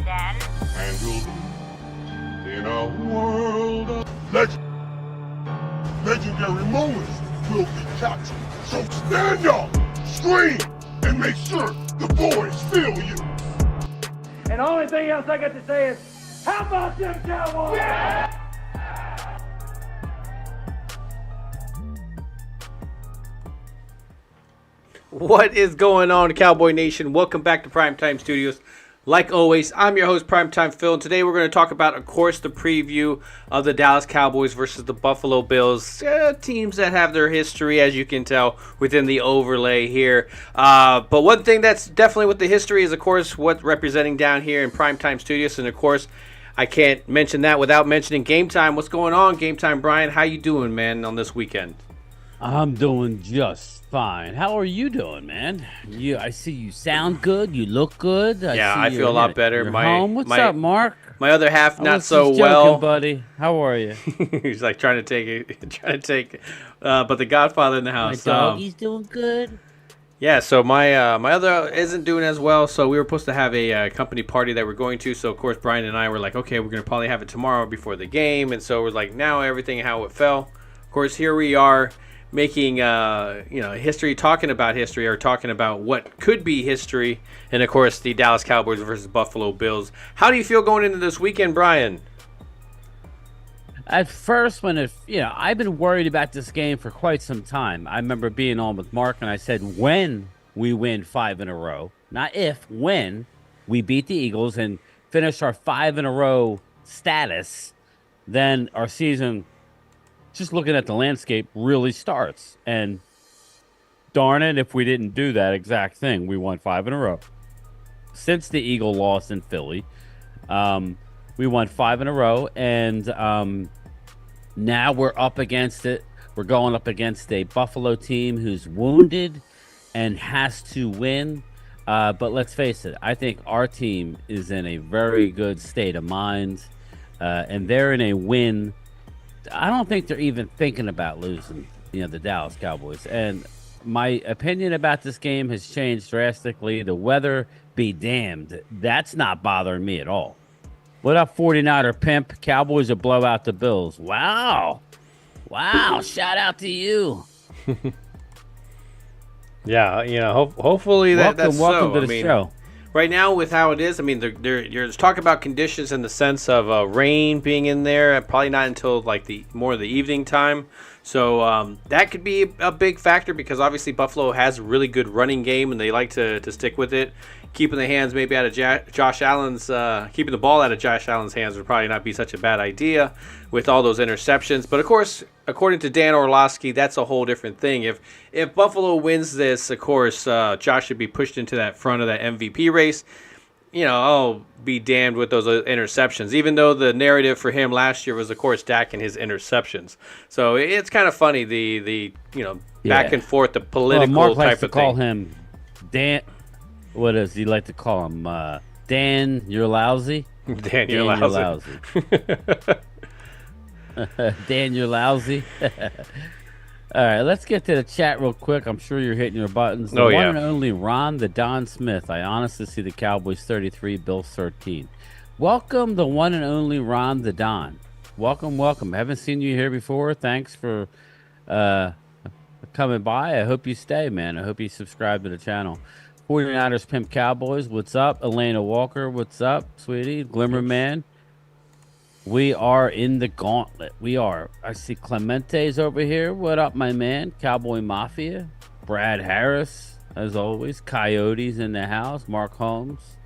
Brandon. And we'll in a world of legendary moments will be captured. So stand up, scream, and make sure the boys feel you. And the only thing else I got to say is, how about them Cowboys? Yeah! What is going on, Cowboy Nation? Welcome back to Primetime Studios. Like always, I'm your host, Primetime Phil, and today we're going to talk about, of course, the preview of the Dallas Cowboys versus the Buffalo Bills. Teams that have their history, as you can tell, within the overlay here. But one thing that's definitely with the history is, of course, what's representing down here in Primetime Studios. And, of course, I can't mention that without mentioning Gametime. What's going on, Gametime, Bryan? How you doing, man, on this weekend? I'm doing just fine. How are you doing, man? I see you sound good. You look good. I feel a lot better. You're home. What's up, Mark? My other half not so joking, well, buddy. How are you? He's like trying to take it, but the Godfather in the house. My dog, he's doing good. Yeah, so my other isn't doing as well. So we were supposed to have a company party that we're going to. So of course Bryan and I were like, okay, we're gonna probably have it tomorrow before the game, and so we're like, now everything how it fell. Of course, here we are, making history, talking about history, or talking about what could be history, and of course the Dallas Cowboys versus Buffalo Bills. How do you feel going into this weekend, Bryan? At first, I've been worried about this game for quite some time. I remember being on with Mark, and I said, when we win 5 in a row, not if, when we beat the Eagles and finish our 5 in a row status, then our season, just looking at the landscape, really starts. And darn it, if we didn't do that exact thing, we won 5 in a row. Since the Eagle loss in Philly, we won 5 in a row, and now we're up against it. We're going up against a Buffalo team who's wounded and has to win. But let's face it, I think our team is in a very good state of mind, and they're in a win. I don't think they're even thinking about losing, the Dallas Cowboys. And my opinion about this game has changed drastically. The weather be damned. That's not bothering me at all. What up, 49er pimp? Cowboys will blow out the Bills. Wow. Shout out to you. Yeah, hopefully that's welcome so. to the show. Right now, with how it is, there's talk about conditions in the sense of rain being in there. Probably not until like more of the evening time. So that could be a big factor because obviously Buffalo has a really good running game and they like to stick with it. Keeping the hands maybe out of Josh Allen's, keeping the ball out of Josh Allen's hands would probably not be such a bad idea with all those interceptions. But of course, according to Dan Orlovsky, that's a whole different thing. If Buffalo wins this, of course, Josh should be pushed into that front of that MVP race. I'll be damned with those interceptions, even though the narrative for him last year was, of course, Dak and his interceptions. So it's kind of funny, the back and forth, the political Mark type likes to of call thing. him Dan. What does he like to call him? Dan, you're lousy. Dan, you're lousy. Dan, you're lousy. All right, let's get to the chat real quick. I'm sure you're hitting your buttons. The one and only Ron the Don Smith. I honestly see the Cowboys 33, Bills 13. Welcome, the one and only Ron the Don. Welcome. Haven't seen you here before. Thanks for coming by. I hope you stay, man. I hope you subscribe to the channel. 49ers Pimp Cowboys, what's up? Elena Walker, what's up, sweetie? Glimmer Man. We are in the gauntlet. We are. I see Clemente's over here. What up, my man? Cowboy Mafia. Brad Harris, as always. Coyotes in the house. Mark Holmes.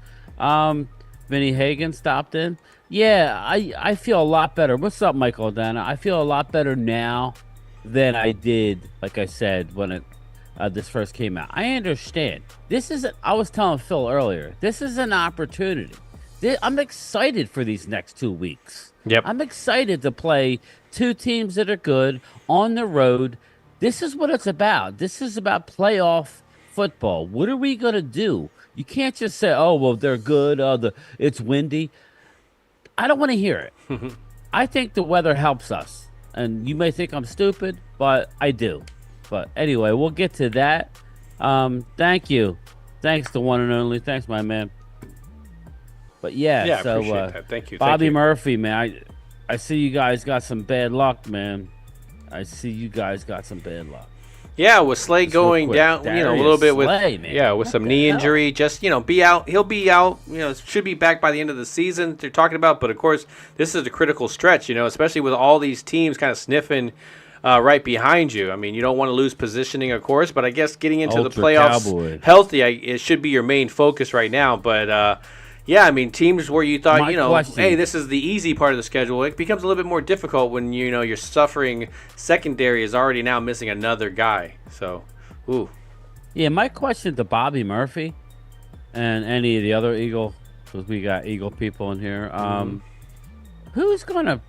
Vinny Hagen stopped in. Yeah, I feel a lot better. What's up, Michael Dana? I feel a lot better now than I did, like I said, when this first came out. I understand. I was telling Phil earlier, this is an opportunity. I'm excited for these next 2 weeks. Yep. I'm excited to play two teams that are good on the road. This is what it's about. This is about playoff football. What are we going to do? You can't just say, oh, well, they're good. It's windy. I don't want to hear it. I think the weather helps us. And you may think I'm stupid, but I do. But anyway, we'll get to that. Thank you. Thanks, the one and only. Thanks, my man. But yeah, Yeah, I so appreciate that. Thank you. Bobby Thank you. Murphy, man, I see you guys got some bad luck, man. I see you guys got some bad luck. Yeah, with Slay Just real going quick, down, a Darius little bit with Slay, man. with What some the knee hell? injury, just be out. He'll be out. Should be back by the end of the season. They're talking about, but of course, this is a critical stretch. Especially with all these teams kind of sniffing right behind you. I mean, you don't want to lose positioning, of course, but I guess getting into the Ultra playoffs Cowboys. healthy, it should be your main focus right now. But yeah, I mean, teams where you thought, My question- hey, this is the easy part of the schedule. It becomes a little bit more difficult when you're suffering. Secondary is already now missing another guy. So, ooh. Yeah, my question to Bobby Murphy and any of the other Eagle, because we got Eagle people in here. Who's gonna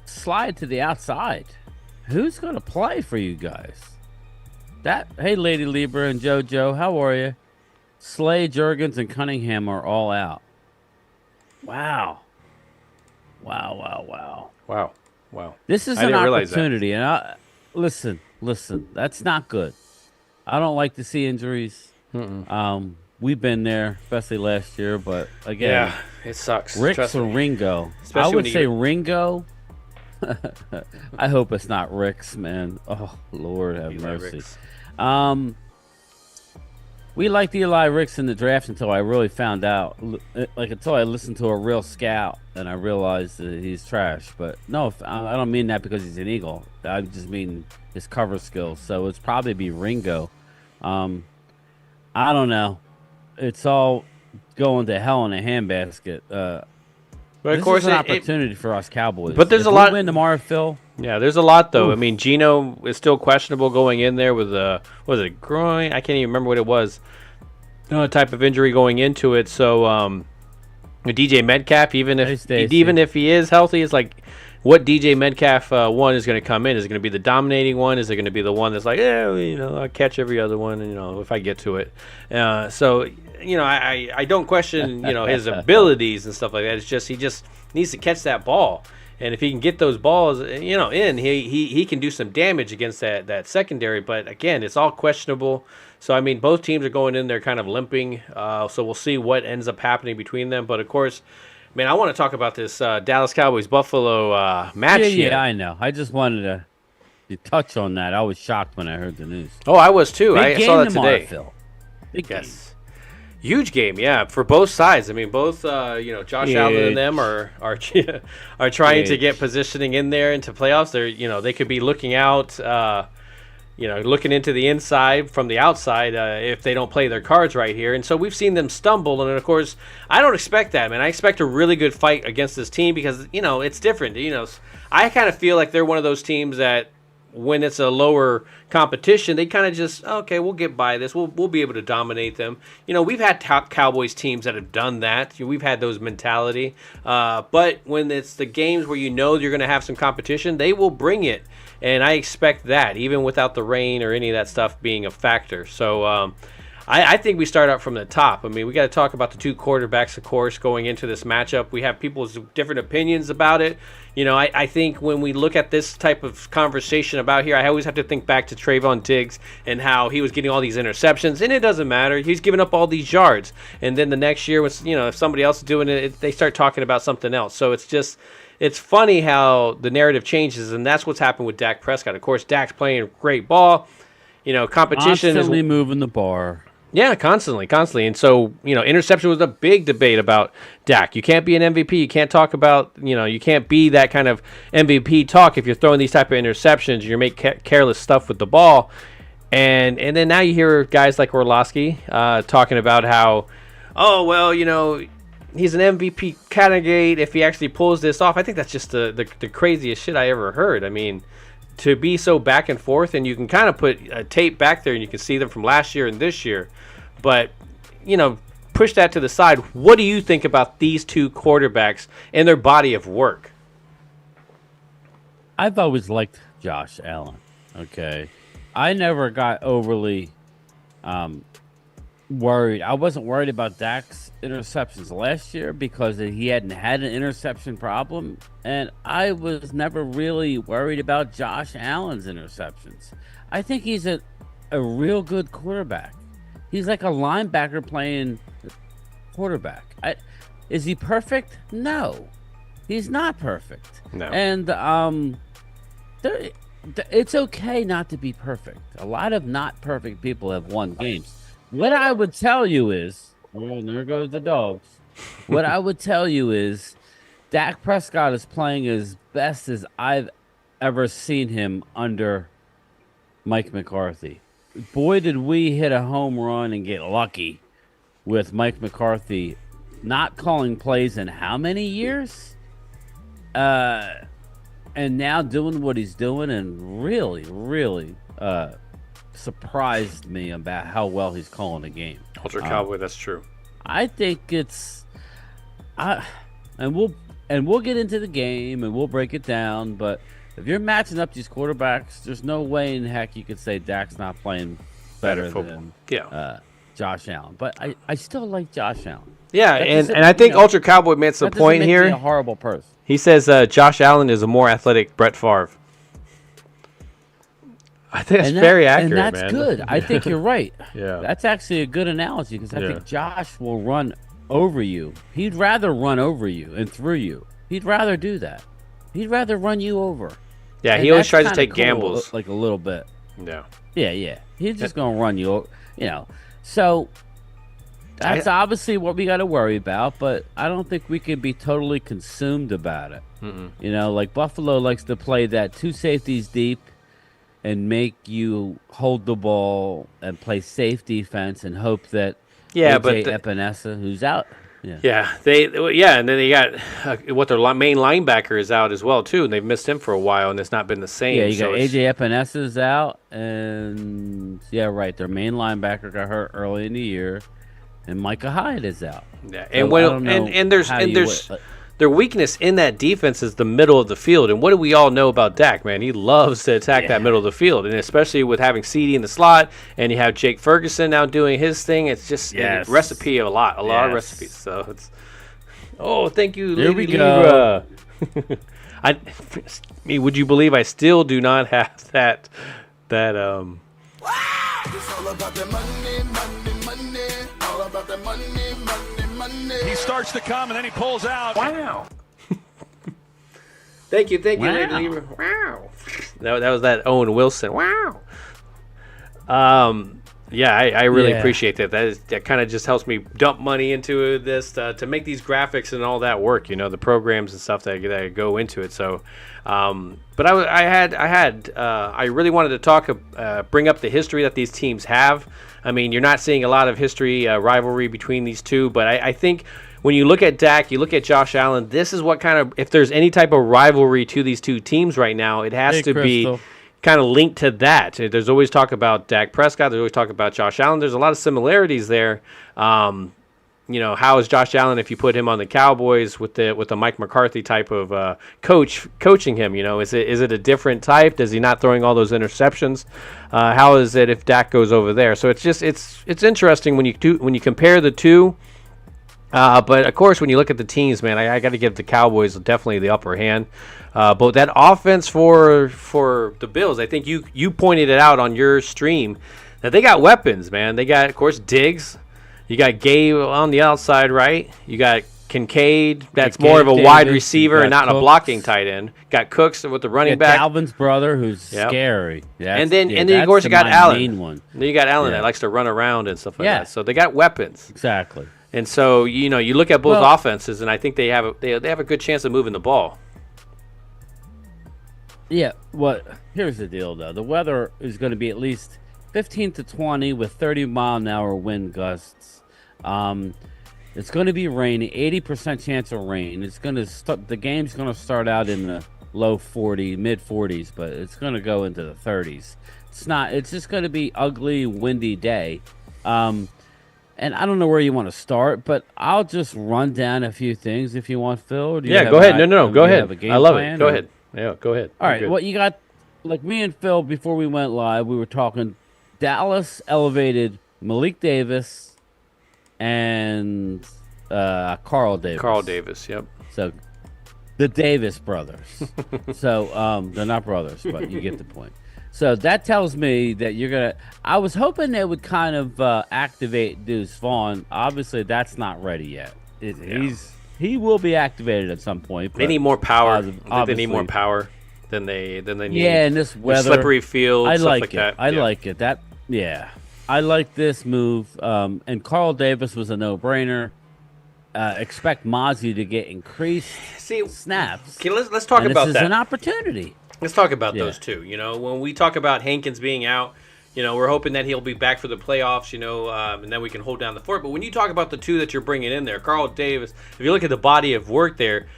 slide to the outside? Who's gonna play for you guys? Hey, Lady Libra and JoJo, how are you? Slay, Jurgens, and Cunningham are all out. Wow. Wow. This is I an didn't realize that. opportunity, and listen. That's not good. I don't like to see injuries. We've been there, especially last year. But again, Yeah, it sucks. Ricks Trust or me. Ringo? Especially I when would you say get- Ringo. I hope it's not Ricks, man. Oh Lord, have Eli mercy. Ricks. We liked Eli Ricks in the draft until I really found out, until I listened to a real scout and I realized that he's trash. But no, I don't mean that because he's an Eagle. I just mean his cover skills. So it's probably be Ringo. I don't know. It's all going to hell in a handbasket. But This of course, is an opportunity for us Cowboys. but there's If a we lot- win tomorrow, Phil. Yeah, there's a lot though. Oof. I mean, Gino is still questionable going in there with was it groin? I can't even remember what it was. Type of injury going into it. So with DJ Metcalf, even Hey, if Stacey. he is healthy, it's like what DJ Metcalf one is going to come in. Is it going to be the dominating one? Is it going to be the one that's like, I'll catch every other one, if I get to it. So I don't question his abilities and stuff like that. It's just he just needs to catch that ball. And if he can get those balls, in, he can do some damage against that secondary. But again, it's all questionable. So I mean, both teams are going in there kind of limping. So we'll see what ends up happening between them. But of course, man, I want to talk about this Dallas Cowboys Buffalo match. here. Yeah, I know. I just wanted to touch on that. I was shocked when I heard the news. Oh, I was too. Big I game saw that tomorrow, today. Phil. Big game. Yes. Huge game, yeah, for both sides. I mean, both Josh Allen and them are trying to get positioning in there into playoffs. They're they could be looking out, looking into the inside from the outside if they don't play their cards right here. And so we've seen them stumble, and of course, I don't expect that, man. I expect a really good fight against this team because it's different. I kind of feel like they're one of those teams that, when it's a lower competition, they kind of just, okay, we'll get by this. We'll be able to dominate them. We've had top Cowboys teams that have done that. We've had those mentality. But when it's the games where you're going to have some competition, they will bring it. And I expect that, even without the rain or any of that stuff being a factor. So I think we start out from the top. I mean, we got to talk about the two quarterbacks, of course, going into this matchup. We have people's different opinions about it. I think when we look at this type of conversation about here, I always have to think back to Trayvon Diggs and how he was getting all these interceptions, and it doesn't matter. He's giving up all these yards. And then the next year, if somebody else is doing it, they start talking about something else. So it's funny how the narrative changes, and that's what's happened with Dak Prescott. Of course, Dak's playing a great ball. Competition Constantly is moving the bar. Yeah, constantly. And so, interception was a big debate about Dak. You can't be an MVP. You can't talk about, you can't be that kind of MVP talk if you're throwing these type of interceptions. You make careless stuff with the ball. And then now you hear guys like Orlovsky talking about how, he's an MVP candidate if he actually pulls this off. I think that's just the craziest shit I ever heard. I mean, to be so back and forth, and you can kind of put a tape back there and you can see them from last year and this year. But, push that to the side. What do you think about these two quarterbacks and their body of work? I've always liked Josh Allen. Okay. I never got overly worried. I wasn't worried about Dak's interceptions last year because he hadn't had an interception problem. And I was never really worried about Josh Allen's interceptions. I think he's a real good quarterback. He's like a linebacker playing quarterback. Is he perfect? No, he's not perfect. No. And it's okay not to be perfect. A lot of not perfect people have won games. What I would tell you is, well, there goes the dogs. What I would tell you is, Dak Prescott is playing as best as I've ever seen him under Mike McCarthy. Boy, did we hit a home run and get lucky with Mike McCarthy not calling plays in how many years? And now doing what he's doing, and really, really surprised me about how well he's calling the game. Ultra Cowboy, that's true. I think it's, and we'll get into the game and we'll break it down. But if you're matching up these quarterbacks, there's no way in heck you could say Dak's not playing better than Josh Allen. But I still like Josh Allen. Yeah, and I think Ultra Cowboy makes a point here. Me a horrible person. He says Josh Allen is a more athletic Brett Favre. I think that's very accurate, man. And that's man. Good. I think you're right. Yeah. That's actually a good analogy, because I think Josh will run over you. He'd rather run over you and through you. He'd rather do that. He'd rather run you over. Yeah, and he always tries to take cool, gambles. Like a little bit. Yeah. Yeah. He's just going to run you over, So that's obviously what we got to worry about, but I don't think we can be totally consumed about it. Mm-mm. Like Buffalo likes to play that 2 safeties deep and make you hold the ball and play safe defense and hope that AJ Epinesa, who's out. Yeah, and then they got what their main linebacker is out as well too, and they've missed him for a while, and it's not been the same. Yeah, you got AJ Epinesa's out, and their main linebacker got hurt early in the year, and Micah Hyde is out. Yeah, and there's their weakness in that defense is the middle of the field. And what do we all know about Dak, man? He loves to attack that middle of the field. And especially with having CD in the slot, and you have Jake Ferguson now doing his thing, it's just a recipe of a lot of recipes. So it's thank you, there Lady we go. Libra. Would you believe I still do not have that It's all about the money, all about the money. He starts to come and then he pulls out. Wow. Thank you, wow. Lady Libra. Wow. That was that Owen Wilson. Wow. I really appreciate that. That kind of just helps me dump money into this to make these graphics and all that work. The programs and stuff that go into it. So, but I really wanted to bring up the history that these teams have. I mean, you're not seeing a lot of history rivalry between these two, but I think when you look at Dak, you look at Josh Allen, this is what kind of, if there's any type of rivalry to these two teams right now, it has to be kind of linked to that. There's always talk about Dak Prescott. There's always talk about Josh Allen. There's a lot of similarities there. How is Josh Allen if you put him on the Cowboys with the Mike McCarthy type of coaching him? Is it a different type? Does he not throwing all those interceptions? How is it if Dak goes over there? So it's just it's interesting when you compare the two. But of course, when you look at the teams, man, I got to give the Cowboys definitely the upper hand. But that offense for the Bills, I think you pointed it out on your stream that they got weapons, man. They got, of course, Diggs. You got Gabe on the outside, right? You got Kincaid. That's more of a wide receiver and not a blocking tight end. Got Cooks with the running back. Calvin's brother, who's scary. And then of course you got Allen. Then you got Allen that likes to run around and stuff like that. So they got weapons. Exactly. And so you look at both offenses, and I think they have a good chance of moving the ball. Yeah. Here's the deal, though. The weather is going to be at least 15 to 20 with 30-mile-an-hour wind gusts. It's going to be rainy, 80% chance of rain. It's going to the game's going to start out in the low 40s, mid 40s, but it's going to go into the 30s. It's just going to be ugly, windy day. And I don't know where you want to start, but I'll just run down a few things if you want, Phil. Go ahead. No, go ahead. I love it. Go ahead. Yeah, go ahead. All right. Well, you got, like me and Phil, before we went live, we were talking Dallas elevated Malik Davis and Carl Davis. Carl Davis, yep. So the Davis brothers. So they're not brothers, but you get the point. So that tells me that you're going to – I was hoping they would kind of activate Deuce Vaughn. Obviously, that's not ready yet. he will be activated at some point. They need more power. I think they obviously. need more power than they need. Yeah, in this weather, slippery field, stuff like that. I like it. I like this move. And Carl Davis was a no-brainer. Expect Mozzie to get increased snaps. Okay, let's talk about that. This is an opportunity. Let's talk about those two. When we talk about Hankins being out, we're hoping that he'll be back for the playoffs, and then we can hold down the fort. But when you talk about the two that you're bringing in there, Carl Davis, if you look at the body of work there,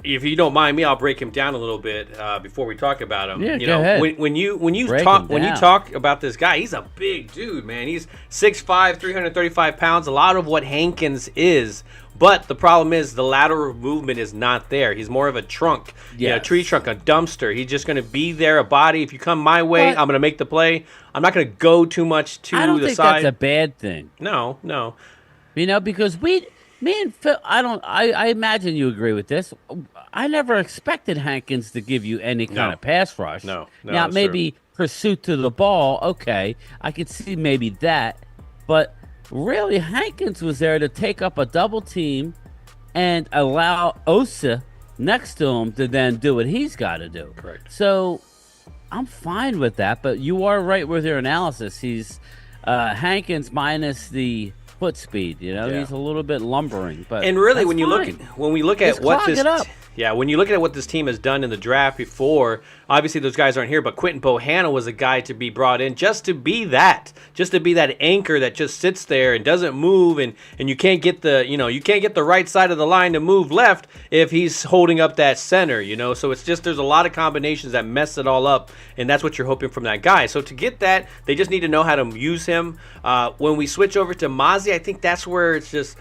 if you don't mind me, I'll break him down a little bit before we talk about him. Yeah, go ahead. When you talk about this guy, he's a big dude, man. He's 6'5", 335 pounds. A lot of what Hankins is, but the problem is the lateral movement is not there. He's more of a trunk, tree trunk, a dumpster. He's just going to be there, a body. If you come my way, I'm going to make the play. I'm not going to go too much to the side. I don't think that's a bad thing. No. Because me and Phil, I imagine you agree with this. I never expected Hankins to give you any kind of pass rush. No, now, maybe pursuit to the ball, okay. I could see maybe that. But really, Hankins was there to take up a double team and allow Osa next to him to then do what he's got to do. Correct. So I'm fine with that. But you are right with your analysis. He's Hankins minus the foot speed, he's a little bit lumbering, but and really when we look at what this when you look at what this team has done in the draft before, obviously those guys aren't here, but Quentin Bohanna was a guy to be brought in just to be that anchor that just sits there and doesn't move, and you can't get the right side of the line to move left if he's holding up that center, so it's just there's a lot of combinations that mess it all up, and that's what you're hoping from that guy. So to get that, they just need to know how to use him. When we switch over to Mozzie, I think that's where it's just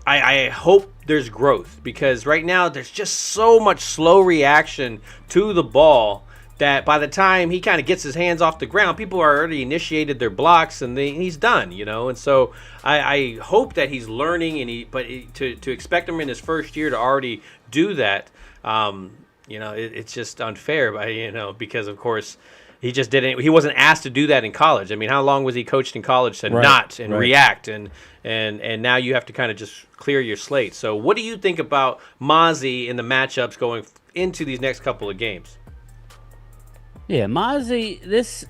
I hope there's growth, because right now there's just so much slow reaction to the ball that by the time he kind of gets his hands off the ground, people are already initiated their blocks and he's done, and so I hope that he's learning, but to expect him in his first year to already do that, it's just unfair, because of course he just didn't. He wasn't asked to do that in college. I mean, how long was he coached in college to react and now you have to kind of just clear your slate. So, what do you think about Mozzie in the matchups going into these next couple of games? Yeah, Mozzie is.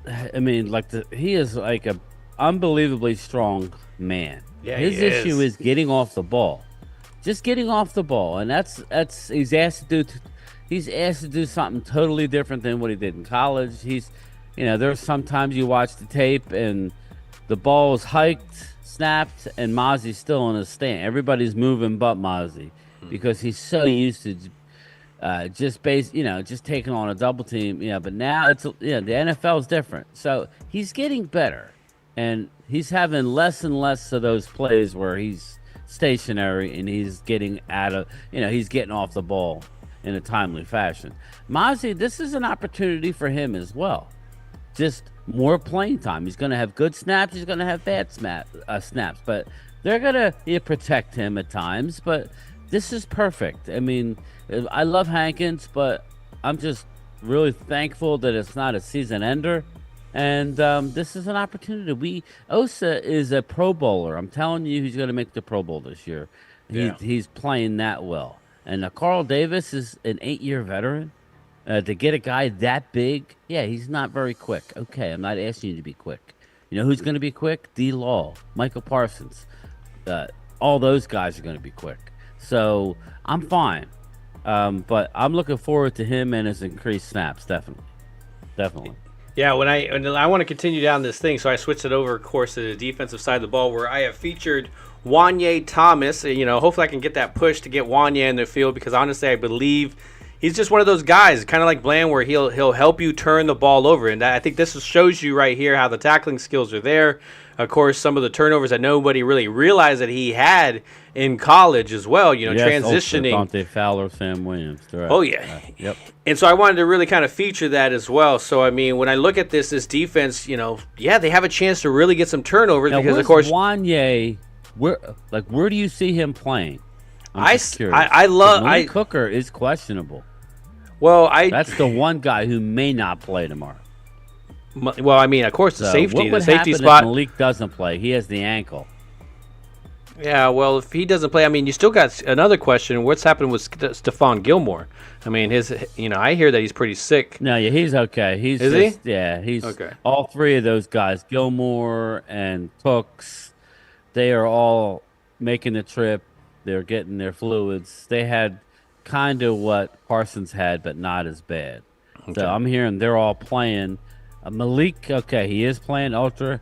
I mean, he is like a unbelievably strong man. Yeah, his issue is getting off the ball, just getting off the ball, and that's he's asked to do. He's asked to do something totally different than what he did in college. There's sometimes you watch the tape and the ball is hiked, snapped, and Mozzie's still in his stand. Everybody's moving but Mozzie because he's so used to just taking on a double team. But now the NFL is different. So he's getting better, and he's having less and less of those plays where he's stationary and he's getting he's getting off the ball in a timely fashion. Mozzie, this is an opportunity for him as well. Just more playing time. He's going to have good snaps. He's going to have bad snaps. But they're going to protect him at times. But this is perfect. I mean, I love Hankins, but I'm just really thankful that it's not a season ender. And this is an opportunity. Osa is a Pro Bowler. I'm telling you, he's going to make the Pro Bowl this year. He's playing that well. And Carl Davis is an 8-year veteran. To get a guy that big, he's not very quick. Okay, I'm not asking you to be quick. You know who's going to be quick? D. Law, Michael Parsons. All those guys are going to be quick. So I'm fine. But I'm looking forward to him and his increased snaps, definitely. Yeah, when I want to continue down this thing, so I switched it over, of course, to the defensive side of the ball, where I have featured Wanye Thomas. Hopefully I can get that push to get Wanye in the field, because honestly, I believe he's just one of those guys, kind of like Bland, where he'll help you turn the ball over. And I think this shows you right here how the tackling skills are there. Of course, some of the turnovers that nobody really realized that he had in college as well, transitioning. Dante Fowler, Sam Williams. Right. Oh, yeah. Yep. And so I wanted to really kind of feature that as well. So, I mean, when I look at this defense, they have a chance to really get some turnovers, now, because, of course, Wanye, where do you see him playing? I love Cooker is questionable. Well, that's the one guy who may not play tomorrow. Well, I mean, of course, the safety what would spot. If Malik doesn't play? He has the ankle. Yeah, well, if he doesn't play, I mean, you still got another question. What's happened with Stephon Gilmore? I mean, I hear that he's pretty sick. No, yeah, he's okay. Is he? Yeah, he's Okay. all three of those guys, Gilmore and Cooks. They are all making the trip. They're getting their fluids. They had kind of what Parsons had, but not as bad. Okay. So I'm hearing they're all playing. Malik, okay, he is playing. Ultra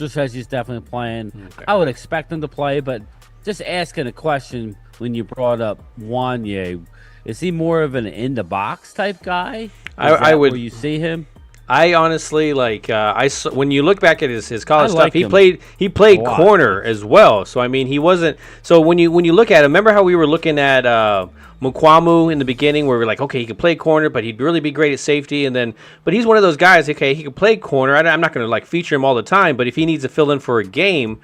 says he's definitely playing. Okay. I would expect him to play, but just asking a question when you brought up Wanye, is he more of an in the box type guy? I would. Where you see him? I honestly when you look back at his college I like stuff, him he played a lot. corner as well. So I mean, he wasn't. So when you look at him, remember how we were looking at Mukwamu in the beginning, where we're like, okay, he could play corner, but he'd really be great at safety. But he's one of those guys. Okay, he could play corner. I'm not going to like feature him all the time, but if he needs to fill in for a game,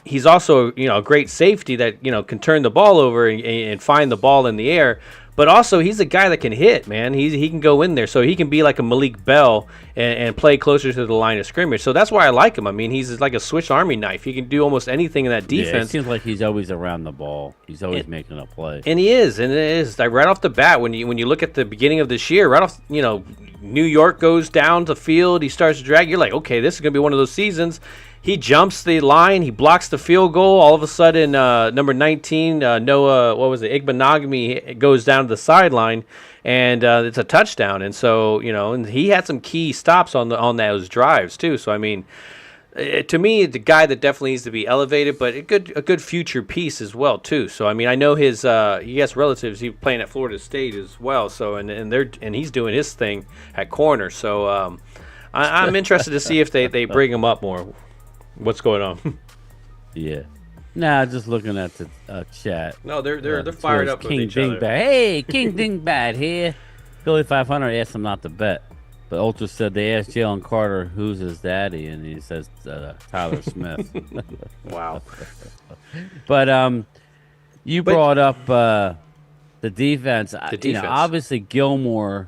he's also a great safety that can turn the ball over and find the ball in the air. But also, he's a guy that can hit, man. He can go in there. So he can be like a Malik Bell and play closer to the line of scrimmage. So that's why I like him. I mean, he's like a Swiss Army knife. He can do almost anything in that defense. Yeah, it seems like he's always around the ball. He's always making a play. And he is. And it is. Like right off the bat, when you look at the beginning of this year, right off, New York goes down the field. He starts to drag. You're like, okay, this is going to be one of those seasons. He jumps the line. He blocks the field goal. All of a sudden, number 19, Noah, Igbenogany goes down to the sideline, and it's a touchdown. And so, and he had some key stops on those drives too. So I mean, to me, the guy that definitely needs to be elevated, but a good future piece as well too. So I mean, I know he has relatives. He's playing at Florida State as well. So and he's doing his thing at corner. So I'm interested to see if they bring him up more. What's going on? Yeah. Nah, just looking at the chat. No, they're fired up with King each other. Dingbat. Hey, King Dingbat here. Philly 500 asked him not to bet. But Ultra said they asked Jalen Carter who's his daddy, and he says Tyler Smith. Wow. But you brought up the defense. The defense. Obviously Gilmore,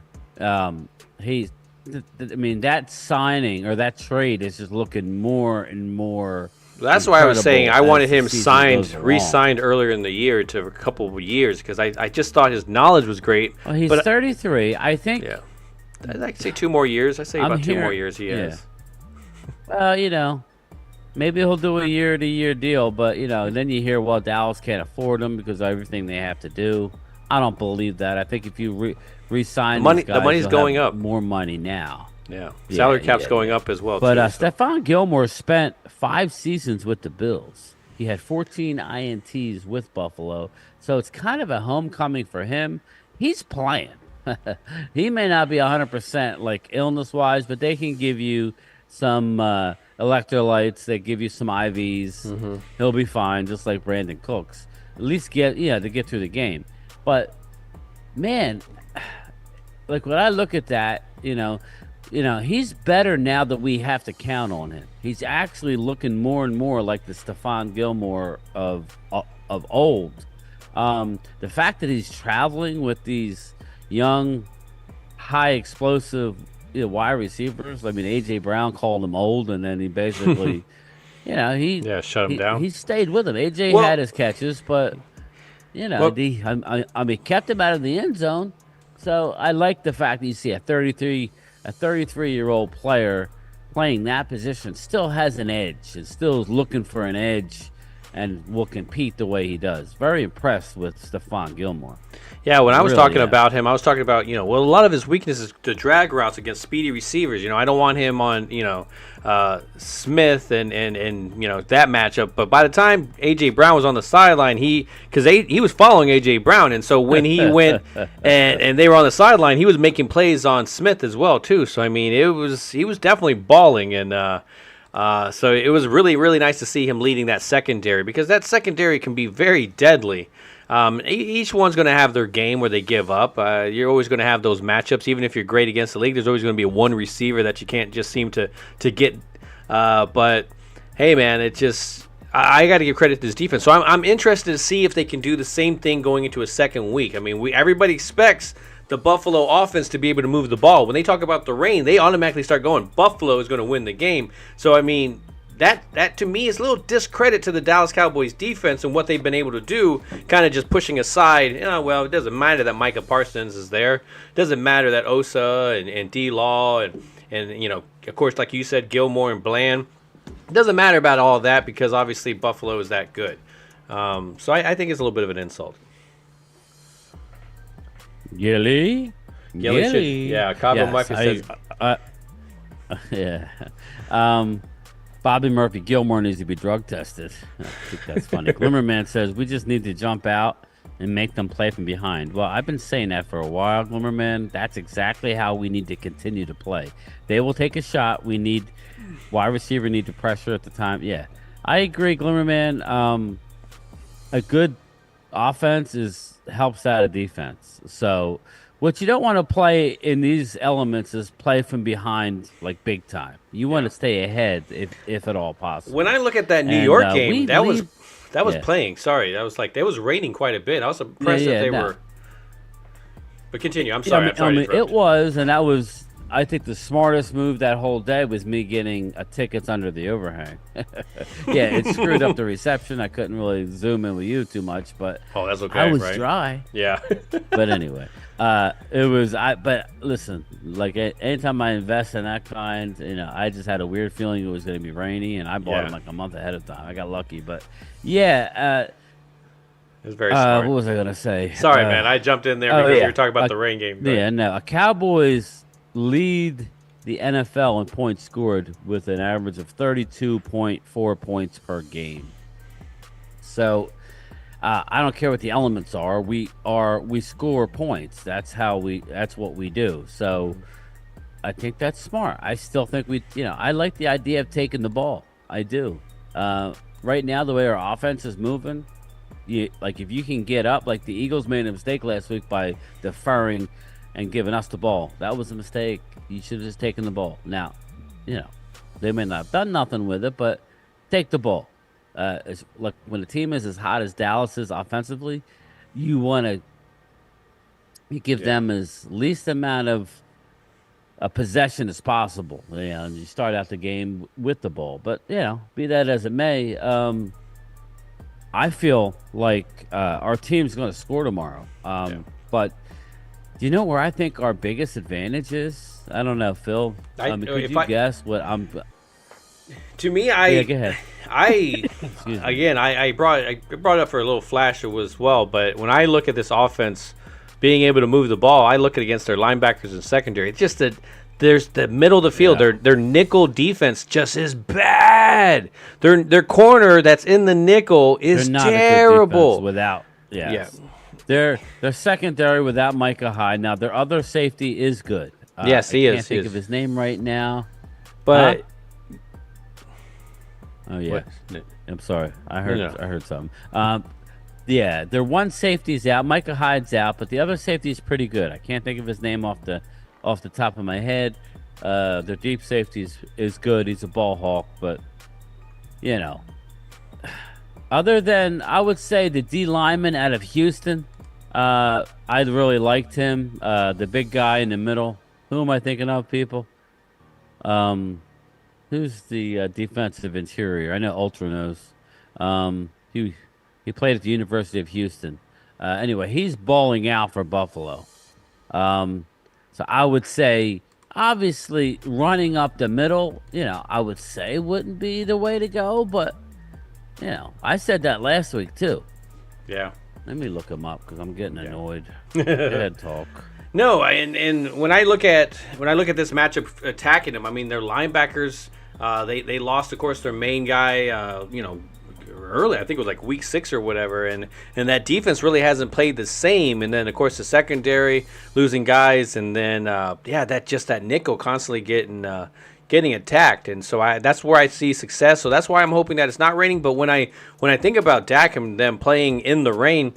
that signing or that trade is just looking more and more. That's why I was saying I wanted him re-signed earlier in the year to a couple of years because I just thought his knowledge was great. Well, he's 33. I think. Yeah. I'd say 2 more years. I say about 2 more years he is. Well, maybe he'll do a year-to-year deal, but then you hear, well, Dallas can't afford him because of everything they have to do. I don't believe that. I think if you re-sign these guys, the money's going up. More money now. Yeah, salary cap's going up as well. But too, Stephon Gilmore spent 5 seasons with the Bills. He had 14 INTs with Buffalo, so it's kind of a homecoming for him. He's playing. He may not be 100% like illness-wise, but they can give you some electrolytes. They give you some IVs. Mm-hmm. He'll be fine, just like Brandon Cooks. At least to get through the game. But man, like when I look at that, he's better now that we have to count on him. He's actually looking more and more like the Stephon Gilmore of old. The fact that he's traveling with these young, high explosive wide receivers. I mean, AJ Brown called him old, and then he basically, shut him down. He stayed with him. AJ had his catches, but. He kept him out of the end zone. So I like the fact that you see a 33-year-old player playing that position still has an edge and still is looking for an edge and will compete the way he does. Very impressed with Stephon Gilmore. Yeah, when I was talking about him, I was talking about, a lot of his weakness is the drag routes against speedy receivers. I don't want him on, Smith and that matchup. But by the time A.J. Brown was on the sideline, he was following A.J. Brown. And so when he went and they were on the sideline, he was making plays on Smith as well, too. So, I mean, he was definitely balling. And so it was really, really nice to see him leading that secondary because that secondary can be very deadly. Each one's going to have their game where they give up. You're always going to have those matchups. Even if you're great against the league, there's always going to be one receiver that you can't just seem to get. But, hey, man, it just I got to give credit to this defense. So I'm interested to see if they can do the same thing going into a second week. I mean, everybody expects the Buffalo offense to be able to move the ball. When they talk about the rain, they automatically start going, Buffalo is going to win the game. So, I mean, that to me is a little discredit to the Dallas Cowboys defense and what they've been able to do, kind of just pushing aside, well, it doesn't matter that Micah Parsons is there. It doesn't matter that Osa and D-Law and of course, like you said, Gilmore and Bland. It doesn't matter about all that because obviously Buffalo is that good. So I think it's a little bit of an insult. Gilly? Yeah, Cabo Yes, Murphy says. Yeah. Bobby Murphy, Gilmore needs to be drug tested. I think that's funny. Glimmerman says, we just need to jump out and make them play from behind. Well, I've been saying that for a while, Glimmerman. That's exactly how we need to continue to play. They will take a shot. We need wide receiver need to pressure at the time. Yeah, I agree, Glimmerman. A good offense helps out a defense. So what you don't want to play in these elements is play from behind like big time. You want to stay ahead if at all possible. When I look at that New York game, that was playing. Sorry, that was raining quite a bit. I was impressed that they were. But continue. I'm sorry. It was, and that was. I think the smartest move that whole day was me getting tickets under the overhang. Yeah, it screwed up the reception. I couldn't really zoom in with you too much, but that's okay. I was right? dry. Yeah. But anyway, it was. But listen, like anytime I invest in that kind, I just had a weird feeling it was going to be rainy, and I bought them like a month ahead of time. I got lucky, but yeah. It was very smart. What was I going to say? Sorry, man. I jumped in there because you were talking about the rain game. Yeah, no. Cowboys lead the NFL in points scored with an average of 32.4 points per game. So I don't care what the elements are. We score points. That's what we do. So I think that's smart. I still think I like the idea of taking the ball. I do. Right now, the way our offense is moving, if you can get up, like the Eagles made a mistake last week by deferring and giving us the ball. That was a mistake. You should have just taken the ball. Now, they may not have done nothing with it, but take the ball. Look, when the team is as hot as Dallas is offensively, you want to give them as least amount of a possession as possible. And you start out the game with the ball. But, be that as it may, I feel like our team's going to score tomorrow. But do you know where I think our biggest advantage is? I don't know, Phil. Could you guess what I'm? To me, go ahead. I brought it up for a little flash as well. But when I look at this offense being able to move the ball, I look at against their linebackers and secondary. It's just that there's the middle of the field. Yeah. Their nickel defense just is bad. Their corner that's in the nickel is terrible. Without Their secondary without Micah Hyde. Now, their other safety is good. Yes, he is. I can't think of his name right now. But oh yeah, I'm sorry. I heard something. Their one safety's out. Micah Hyde's out, but the other safety is pretty good. I can't think of his name off the top of my head. Their deep safety is good. He's a ball hawk, but other than I would say the D lineman out of Houston. I really liked him. The big guy in the middle. Who am I thinking of, people? Who's the defensive interior? I know Ultra knows. He played at the University of Houston. Anyway, he's balling out for Buffalo. So I would say, obviously, running up the middle, I would say wouldn't be the way to go. But, I said that last week, too. Yeah. Let me look him up because I'm getting annoyed. Go ahead, talk. No, and when I look at this matchup attacking them, I mean their linebackers, they lost, of course, their main guy, early. I think it was like week 6 or whatever, and that defense really hasn't played the same. And then of course the secondary losing guys, and then that nickel constantly getting attacked, and so that's where I see success. So that's why I'm hoping that it's not raining. But when I think about Dak and them playing in the rain,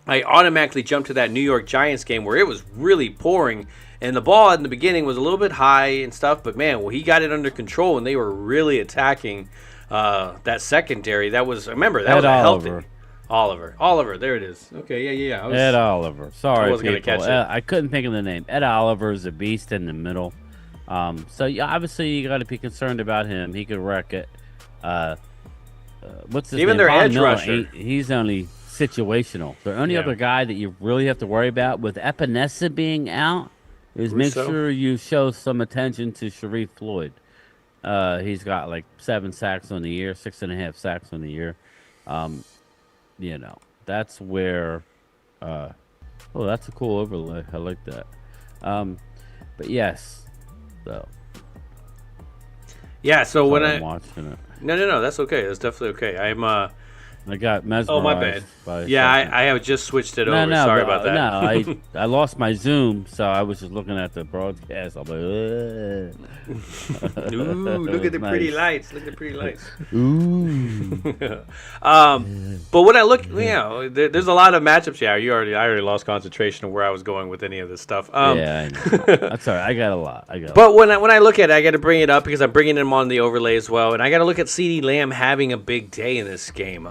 I automatically jump to that New York Giants game where it was really pouring, and the ball in the beginning was a little bit high and stuff. But man, he got it under control, and they were really attacking that secondary. That was a healthy Oliver. There it is. Okay, yeah. Ed Oliver. Sorry, I wasn't gonna catch it. I couldn't think of the name. Ed Oliver is a beast in the middle. So obviously you got to be concerned about him. He could wreck it. What's his Even name? their Von edge Miller rusher. He's only situational. The only Yeah. other guy that you really have to worry about with Epinesa being out is make Russo? sure you show some attention to Sharif Floyd. He's got like 7 sacks on the year, 6.5 sacks on the year. Um, that's where. Oh, that's a cool overlay. I like that. But yes, so Yeah, so when I'm watching it, No, that's okay. That's definitely okay. I got mesmerized. Oh, my bad. By Yeah, something. I have just switched it No, over. no, Sorry but, about that. No, I lost my Zoom, so I was just looking at the broadcast. I'm like, ugh. Ooh, look at the pretty Nice. lights. Look at the pretty lights. Ooh. But when I look, there's a lot of matchups. Yeah, I already lost concentration of where I was going with any of this stuff. Yeah, I know. That's all right. I got a lot. But when I look at it, I got to bring it up because I'm bringing him on the overlay as well, and I got to look at CeeDee Lamb having a big day in this game.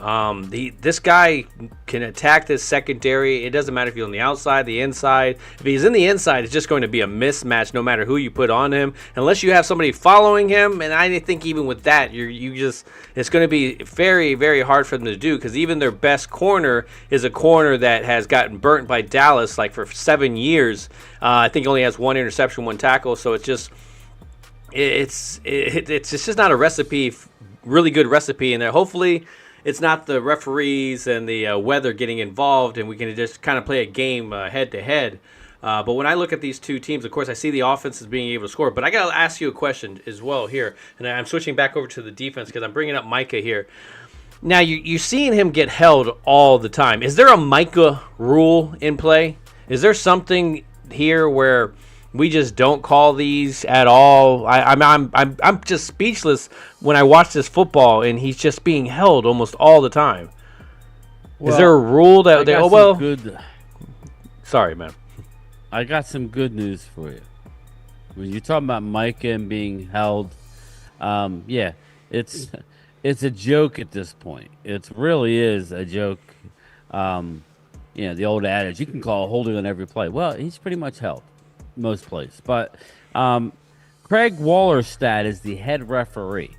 This guy can attack this secondary. It doesn't matter if he's on the outside, the inside. If he's in the inside, it's just going to be a mismatch no matter who you put on him, unless you have somebody following him. And I think even with that, it's going to be very, very hard for them to do because even their best corner is a corner that has gotten burnt by Dallas like for 7 years. I think he only has 1 interception, 1 tackle. So it's just not a recipe, really good recipe in there. Hopefully, it's not the referees and the weather getting involved, and we can just kind of play a game head to head. But when I look at these two teams, of course, I see the offense as being able to score. But I got to ask you a question as well here, and I'm switching back over to the defense because I'm bringing up Micah here. Now, you're seeing him get held all the time. Is there a Micah rule in play? Is there something here where we just don't call these at all? I'm just speechless when I watch this football, and he's just being held almost all the time. Is there a rule that they? Oh well. Good. Sorry, man. I got some good news for you. When you're talking about Micah and being held, yeah, it's a joke at this point. It really is a joke. The old adage, you can call holding on every play. Well, he's pretty much held most plays. But Craig Wallerstedt is the head referee.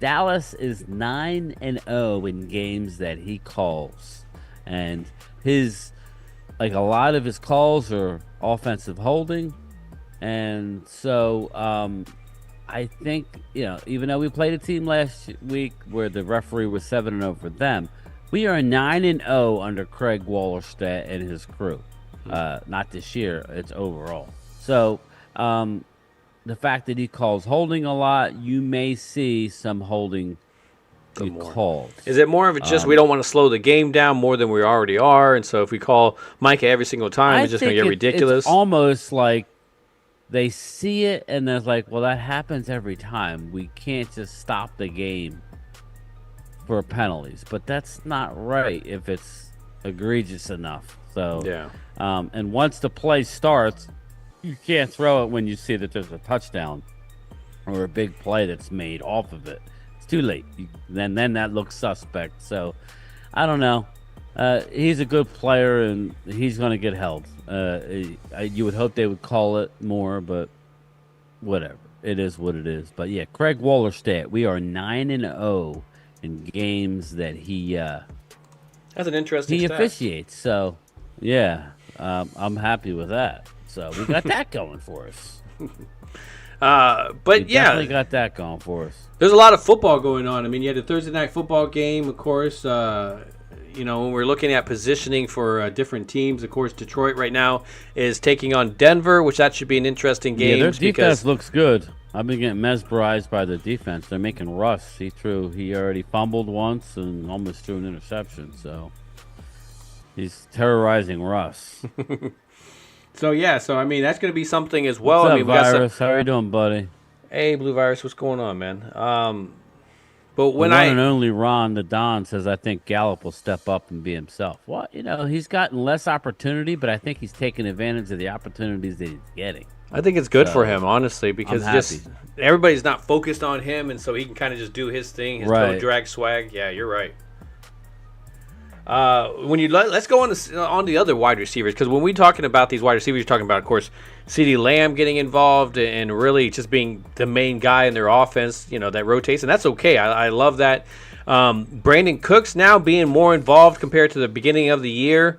Dallas is 9-0 in games that he calls. And a lot of his calls are offensive holding. And so I think, even though we played a team last week where the referee was 7-0 for them, we are 9-0 under Craig Wallerstedt and his crew. Not this year, it's overall. So the fact that he calls holding a lot, you may see some holding calls. Is it more of a just we don't want to slow the game down more than we already are, and so if we call Micah every single time, it's just going to get ridiculous? It's almost like they see it and they're like, well, that happens every time. We can't just stop the game for penalties. But that's not right if it's egregious enough. So yeah. And once the play starts, you can't throw it when you see that there's a touchdown or a big play that's made off of it. It's too late. Then that looks suspect. So I don't know. He's a good player and he's going to get held. You would hope they would call it more, but whatever. It is what it is. But yeah, Craig Wallerstedt, we are 9-0 in games that he That's an interesting stat. officiates. So yeah, I'm happy with that. So we got that going for us. But We yeah, definitely got that going for us. there's a lot of football going on. I mean, you had a Thursday night football game, of course. When we're looking at positioning for different teams, of course, Detroit right now is taking on Denver, which that should be an interesting game. Yeah, their defense looks good. I've been getting mesmerized by the defense. They're making Russ. He already fumbled once and almost threw an interception. So he's terrorizing Russ. So I mean, that's going to be something as well. What's I mean, up, we got Virus? How you doing, buddy? Hey, Blue Virus, what's going on, man? But when The one and only Ron the Don says, I think Gallup will step up and be himself. Well, he's gotten less opportunity, but I think he's taking advantage of the opportunities that he's getting. I think it's good for him, honestly, because I'm just everybody's not focused on him, and so he can kind of just do his thing, his toe drag swag. Yeah, you're right. Let's go on the other wide receivers, because when we're talking about these wide receivers, you're talking about, of course, CeeDee Lamb getting involved and really just being the main guy in their offense, that rotates, and that's okay. I love that. Brandon Cooks now being more involved compared to the beginning of the year,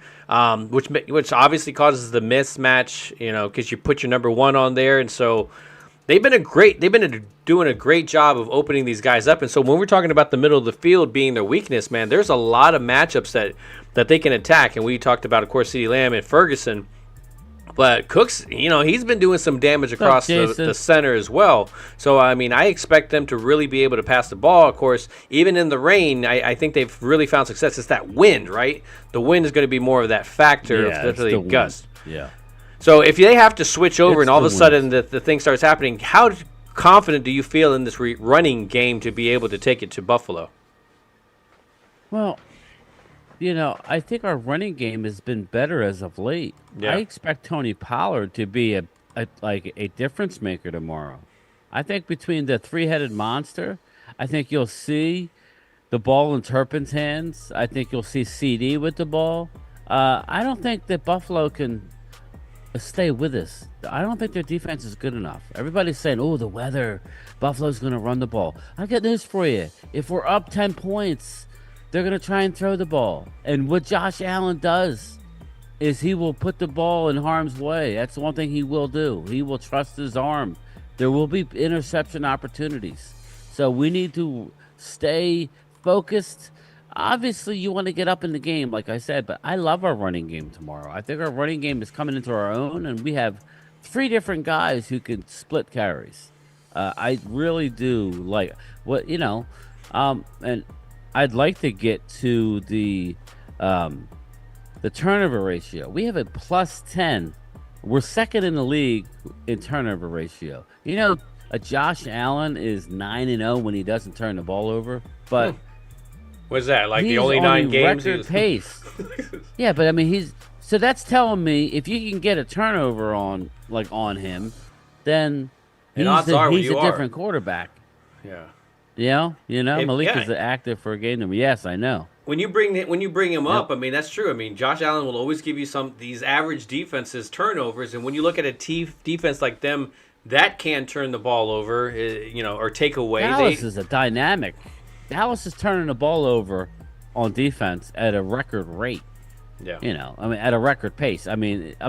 which obviously causes the mismatch, because you put your number one on there, and so they've been doing a great job of opening these guys up. And so when we're talking about the middle of the field being their weakness, man, there's a lot of matchups that they can attack. And we talked about, of course, CeeDee Lamb and Ferguson. But Cooks, he's been doing some damage across the center as well. So, I expect them to really be able to pass the ball. Of course, even in the rain, I think they've really found success. It's that wind, right? The wind is going to be more of that factor, especially the gust. Yeah. So if they have to switch over and all of a sudden the thing starts happening, how confident do you feel in this running game to be able to take it to Buffalo? Well, I think our running game has been better as of late. Yeah. I expect Tony Pollard to be a difference maker tomorrow. I think between the three-headed monster, I think you'll see the ball in Turpin's hands. I think you'll see CD with the ball. I don't think that Buffalo can stay with us. I don't think their defense is good enough. Everybody's saying, the weather, Buffalo's going to run the ball. I got news for you. If we're up 10 points, they're going to try and throw the ball. And what Josh Allen does is he will put the ball in harm's way. That's the one thing he will do. He will trust his arm. There will be interception opportunities. So we need to stay focused. Obviously, you want to get up in the game, like I said, but I love our running game tomorrow. I think our running game is coming into our own, and we have 3 different guys who can split carries. I really do like and I'd like to get to the turnover ratio. We have a +10. We're second in the league in turnover ratio. A Josh Allen is 9-0 when he doesn't turn the ball over, but. What's that? Like the only 9 games? Record pace. Yeah, but so that's telling me if you can get a turnover on him, then he's a different quarterback. Yeah. Malik is active for a game. Yes, I know. When you bring him up, that's true. Josh Allen will always give you these average defenses turnovers, and when you look at a defense like them that can turn the ball over, or take away. Dallas is a dynamic. Dallas is turning the ball over on defense at a record rate. Yeah. At a record pace. I'm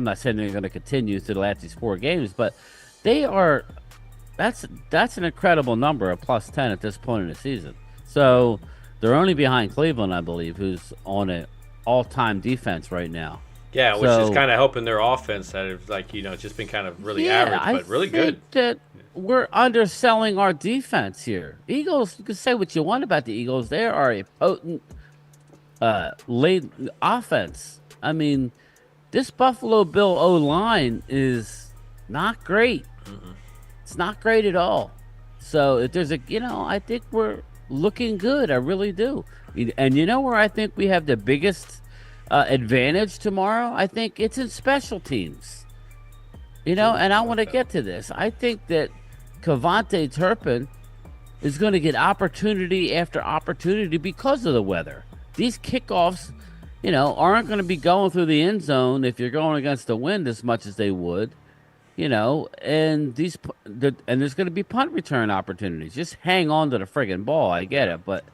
not saying they're going to continue to the last these 4 games, but they are. That's an incredible number, a +10 at this point in the season. So they're only behind Cleveland, I believe, who's on an all-time defense right now. Yeah, which is kind of helping their offense that is just been kind of really average, but really good. That we're underselling our defense here. Eagles, you can say what you want about the Eagles. They are a potent late offense. This Buffalo Bill O-line is not great. Mm-mm. It's not great at all. So if there's I think we're looking good. I really do. And where I think we have the biggest advantage tomorrow? I think it's in special teams. And I want to get to this. I think that Cavante Turpin is going to get opportunity after opportunity because of the weather. These kickoffs, aren't going to be going through the end zone if you're going against the wind as much as they would. And there's going to be punt return opportunities. Just hang on to the friggin' ball. I get it, but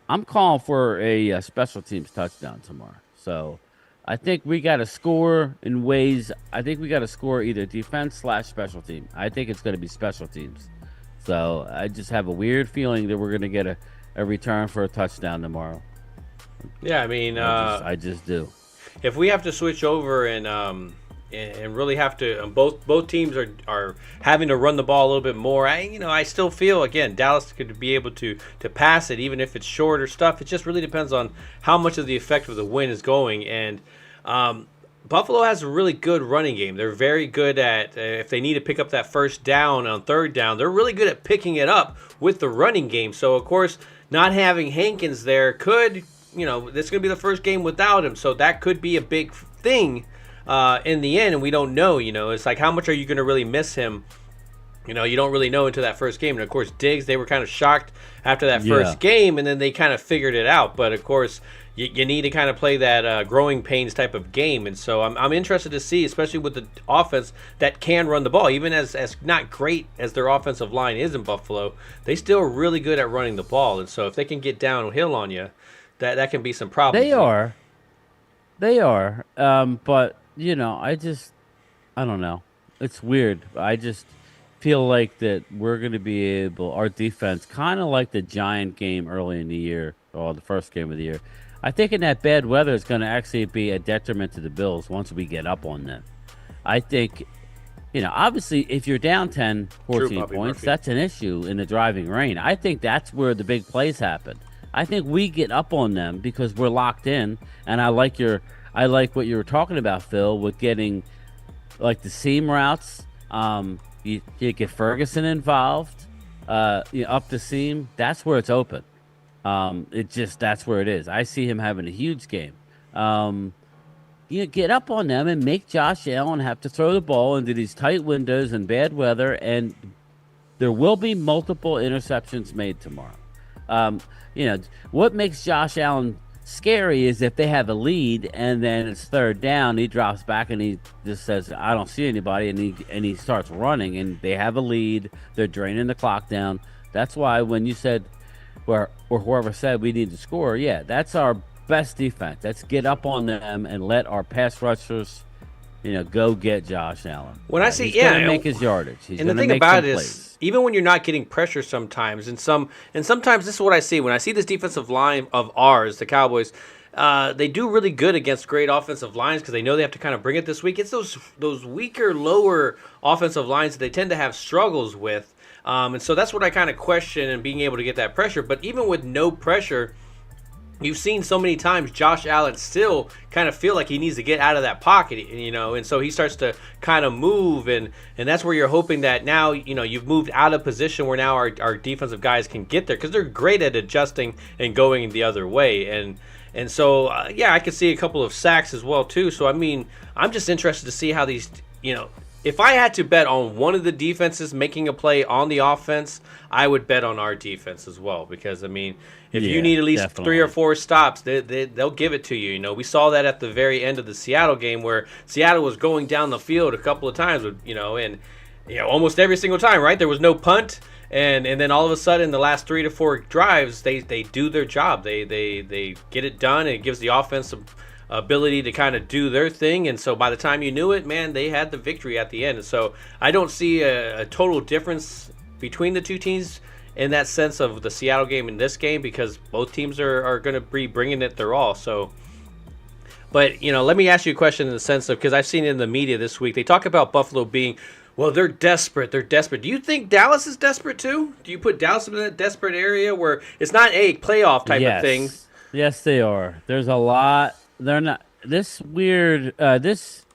I'm calling for a special teams touchdown tomorrow. So I think we got to score in ways. I think we got to score either defense/special team. I think it's going to be special teams. So I just have a weird feeling that we're going to get a return for a touchdown tomorrow. Yeah, I just do. If we have to switch over and really have to, both teams are having to run the ball a little bit more. I still feel, again, Dallas could be able to pass it, even if it's shorter stuff. It just really depends on how much of the effect of the wind is going. And Buffalo has a really good running game. They're very good at, if they need to pick up that first down on third down, they're really good at picking it up with the running game. So, of course, not having Hankins there could, this is going to be the first game without him. So that could be a big thing in the end, and we don't know. It's like, how much are you going to really miss him? You don't really know until that first game. And, of course, Diggs, they were kind of shocked after that first game, and then they kind of figured it out. But, of course, you need to kind of play that growing pains type of game. And so I'm interested to see, especially with the offense that can run the ball, even as not great as their offensive line is in Buffalo, they still are really good at running the ball. And so if they can get downhill on you, that can be some problems. They are. But, I don't know. It's weird. I just feel like that we're going to be able, our defense, kind of like the Giant game early in the year, or the first game of the year. I think in that bad weather is going to actually be a detriment to the Bills once we get up on them. I think, obviously if you're down 10, 14 points, that's an issue in the driving rain. I think that's where the big plays happen. I think we get up on them because we're locked in, and I like what you were talking about, Phil, with getting like the seam routes. You get Ferguson involved, up the seam. That's where it's open. That's where it is. I see him having a huge game. Get up on them and make Josh Allen have to throw the ball into these tight windows and bad weather, and there will be multiple interceptions made tomorrow. What makes Josh Allen scary is if they have a lead and then it's third down, he drops back and he just says, I don't see anybody, and he starts running, and they have a lead, they're draining the clock down. That's why when you said, or whoever said we need to score, that's our best defense. Let's get up on them and let our pass rushers go get Josh Allen. When I see, he's going to make his yardage. He's and the thing about it is, even when you're not getting pressure sometimes, and sometimes this is what I see. When I see this defensive line of ours, the Cowboys, they do really good against great offensive lines because they know they have to kind of bring it this week. It's those weaker, lower offensive lines that they tend to have struggles with. And so that's what I kind of question and being able to get that pressure. But even with no pressure, you've seen so many times Josh Allen still kind of feel like he needs to get out of that pocket, and so he starts to kind of move, and that's where you're hoping that now, you've moved out of position where now our defensive guys can get there because they're great at adjusting and going the other way. And so, I could see a couple of sacks as well, too. So, I mean, I'm just interested to see how these, if I had to bet on one of the defenses making a play on the offense, I would bet on our defense as well. Because, I mean, if you need at least 3 or 4 stops, they'll give it to you. We saw that at the very end of the Seattle game where Seattle was going down the field a couple of times, and almost every single time, right? There was no punt. And then all of a sudden, the last 3 to 4 drives, they do their job. They get it done, and it gives the offense some ability to kind of do their thing. And so by the time you knew it, man, they had the victory at the end. And so I don't see a total difference between the two teams in that sense of the Seattle game and this game, because both teams are going to be bringing it their all. So, but, let me ask you a question in the sense of, because I've seen it in the media this week, they talk about Buffalo being, well, they're desperate. They're desperate. Do you think Dallas is desperate too? Do you put Dallas in that desperate area where it's not a playoff type of thing? Yes, they are. There's a lot. They're not. This weird. This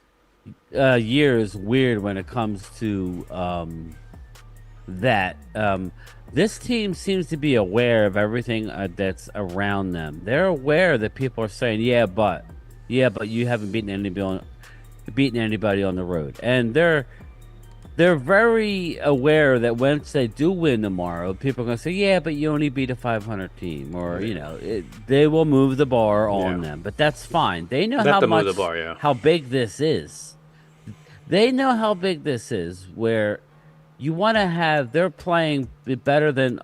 year is weird when it comes to that. This team seems to be aware of everything that's around them. They're aware that people are saying, "Yeah, but you haven't beaten anybody on the road," and they're very aware that once they do win tomorrow, people are going to say, yeah, but you only beat a 500 team. Or, they will move the bar on them. But that's fine. They know how big this is. They know how big this is, where you want to have, they're playing better than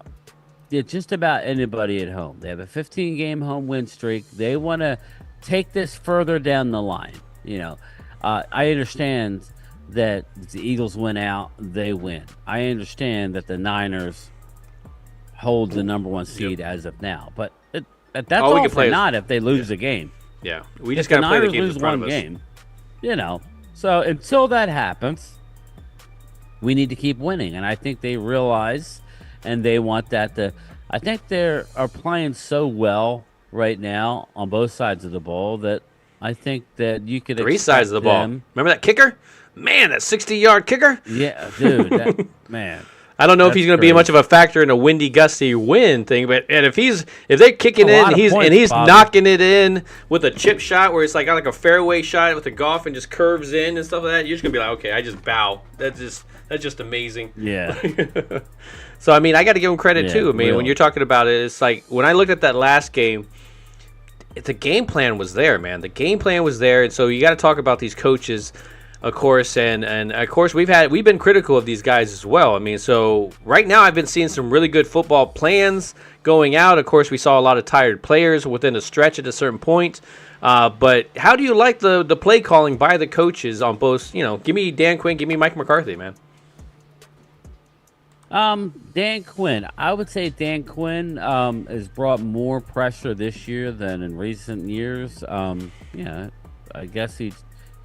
just about anybody at home. They have a 15-game home win streak. They want to take this further down the line. I understand that the Eagles win out, they win. I understand that the Niners hold the number 1 seed as of now, but that's all for not if they lose a game. Yeah, we just got to play the games in front of us. Game, So until that happens, we need to keep winning, and I think they realize, and they want that to. I think they are playing so well right now on both sides of the ball that I think that you could 3 sides of the ball. Remember that kicker? Man, that 60-yard kicker? Yeah, dude, man. I don't know if he's going to be much of a factor in a windy, gusty wind thing, but if they're kicking in and he's knocking it in with a chip shot where it's like a fairway shot with a golf and just curves in and stuff like that, you're just going to be like, okay, I just bow. That's just amazing. Yeah. So I mean, I got to give him credit too. I mean, when you're talking about it, it's like when I looked at that last game, the game plan was there, man. The game plan was there, and so you got to talk about these coaches, of course, and of course we've been critical of these guys as well. I mean, so right now I've been seeing some really good football plans going out. Of course, we saw a lot of tired players within a stretch at a certain point. But how do you like the play calling by the coaches on both? Give me Dan Quinn, give me Mike McCarthy, man. Dan Quinn. I would say Dan Quinn has brought more pressure this year than in recent years. Yeah, I guess he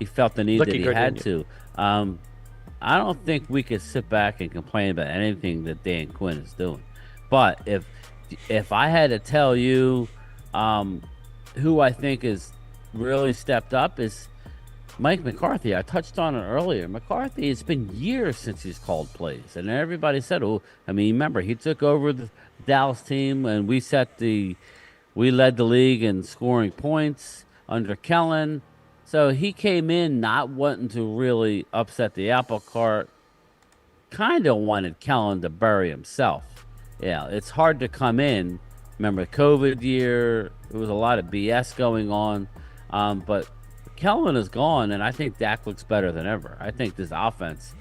felt the need that he had to. I don't think we could sit back and complain about anything that Dan Quinn is doing. But if I had to tell you who I think has really stepped up is Mike McCarthy. I touched on it earlier. McCarthy, it's been years since he's called plays, and everybody said, "Oh, I mean, remember he took over the Dallas team, and we led the league in scoring points under Kellen." So he came in not wanting to really upset the apple cart. Kind of wanted Kellen to bury himself. Yeah, it's hard to come in. Remember, COVID year, there was a lot of BS going on, but Kellen is gone, and I think Dak looks better than ever. I think this offense,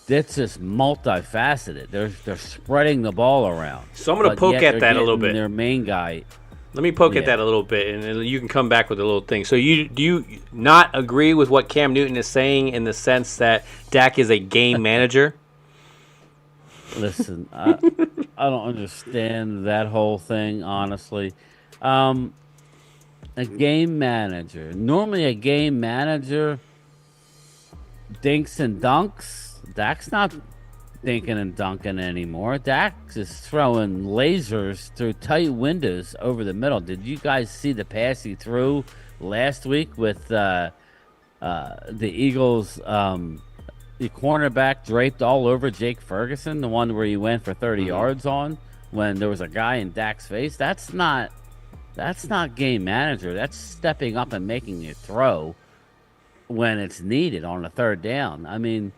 it's just multifaceted. They're spreading the ball around. So I'm going to poke at that a little bit. Their main guy. Let me poke at that a little bit, and you can come back with a little thing. So do you not agree with what Cam Newton is saying in the sense that Dak is a game manager? Listen, I don't understand that whole thing, honestly. A game manager. Normally a game manager dinks and dunks. Dak's not dinking and dunking anymore. Dak's is throwing lasers through tight windows over the middle. Did you guys see the pass he threw last week with the Eagles, the cornerback draped all over Jake Ferguson, the one where he went for 30 yards on when there was a guy in Dak's face? That's not game manager. That's stepping up and making you throw when it's needed on a third down. I mean,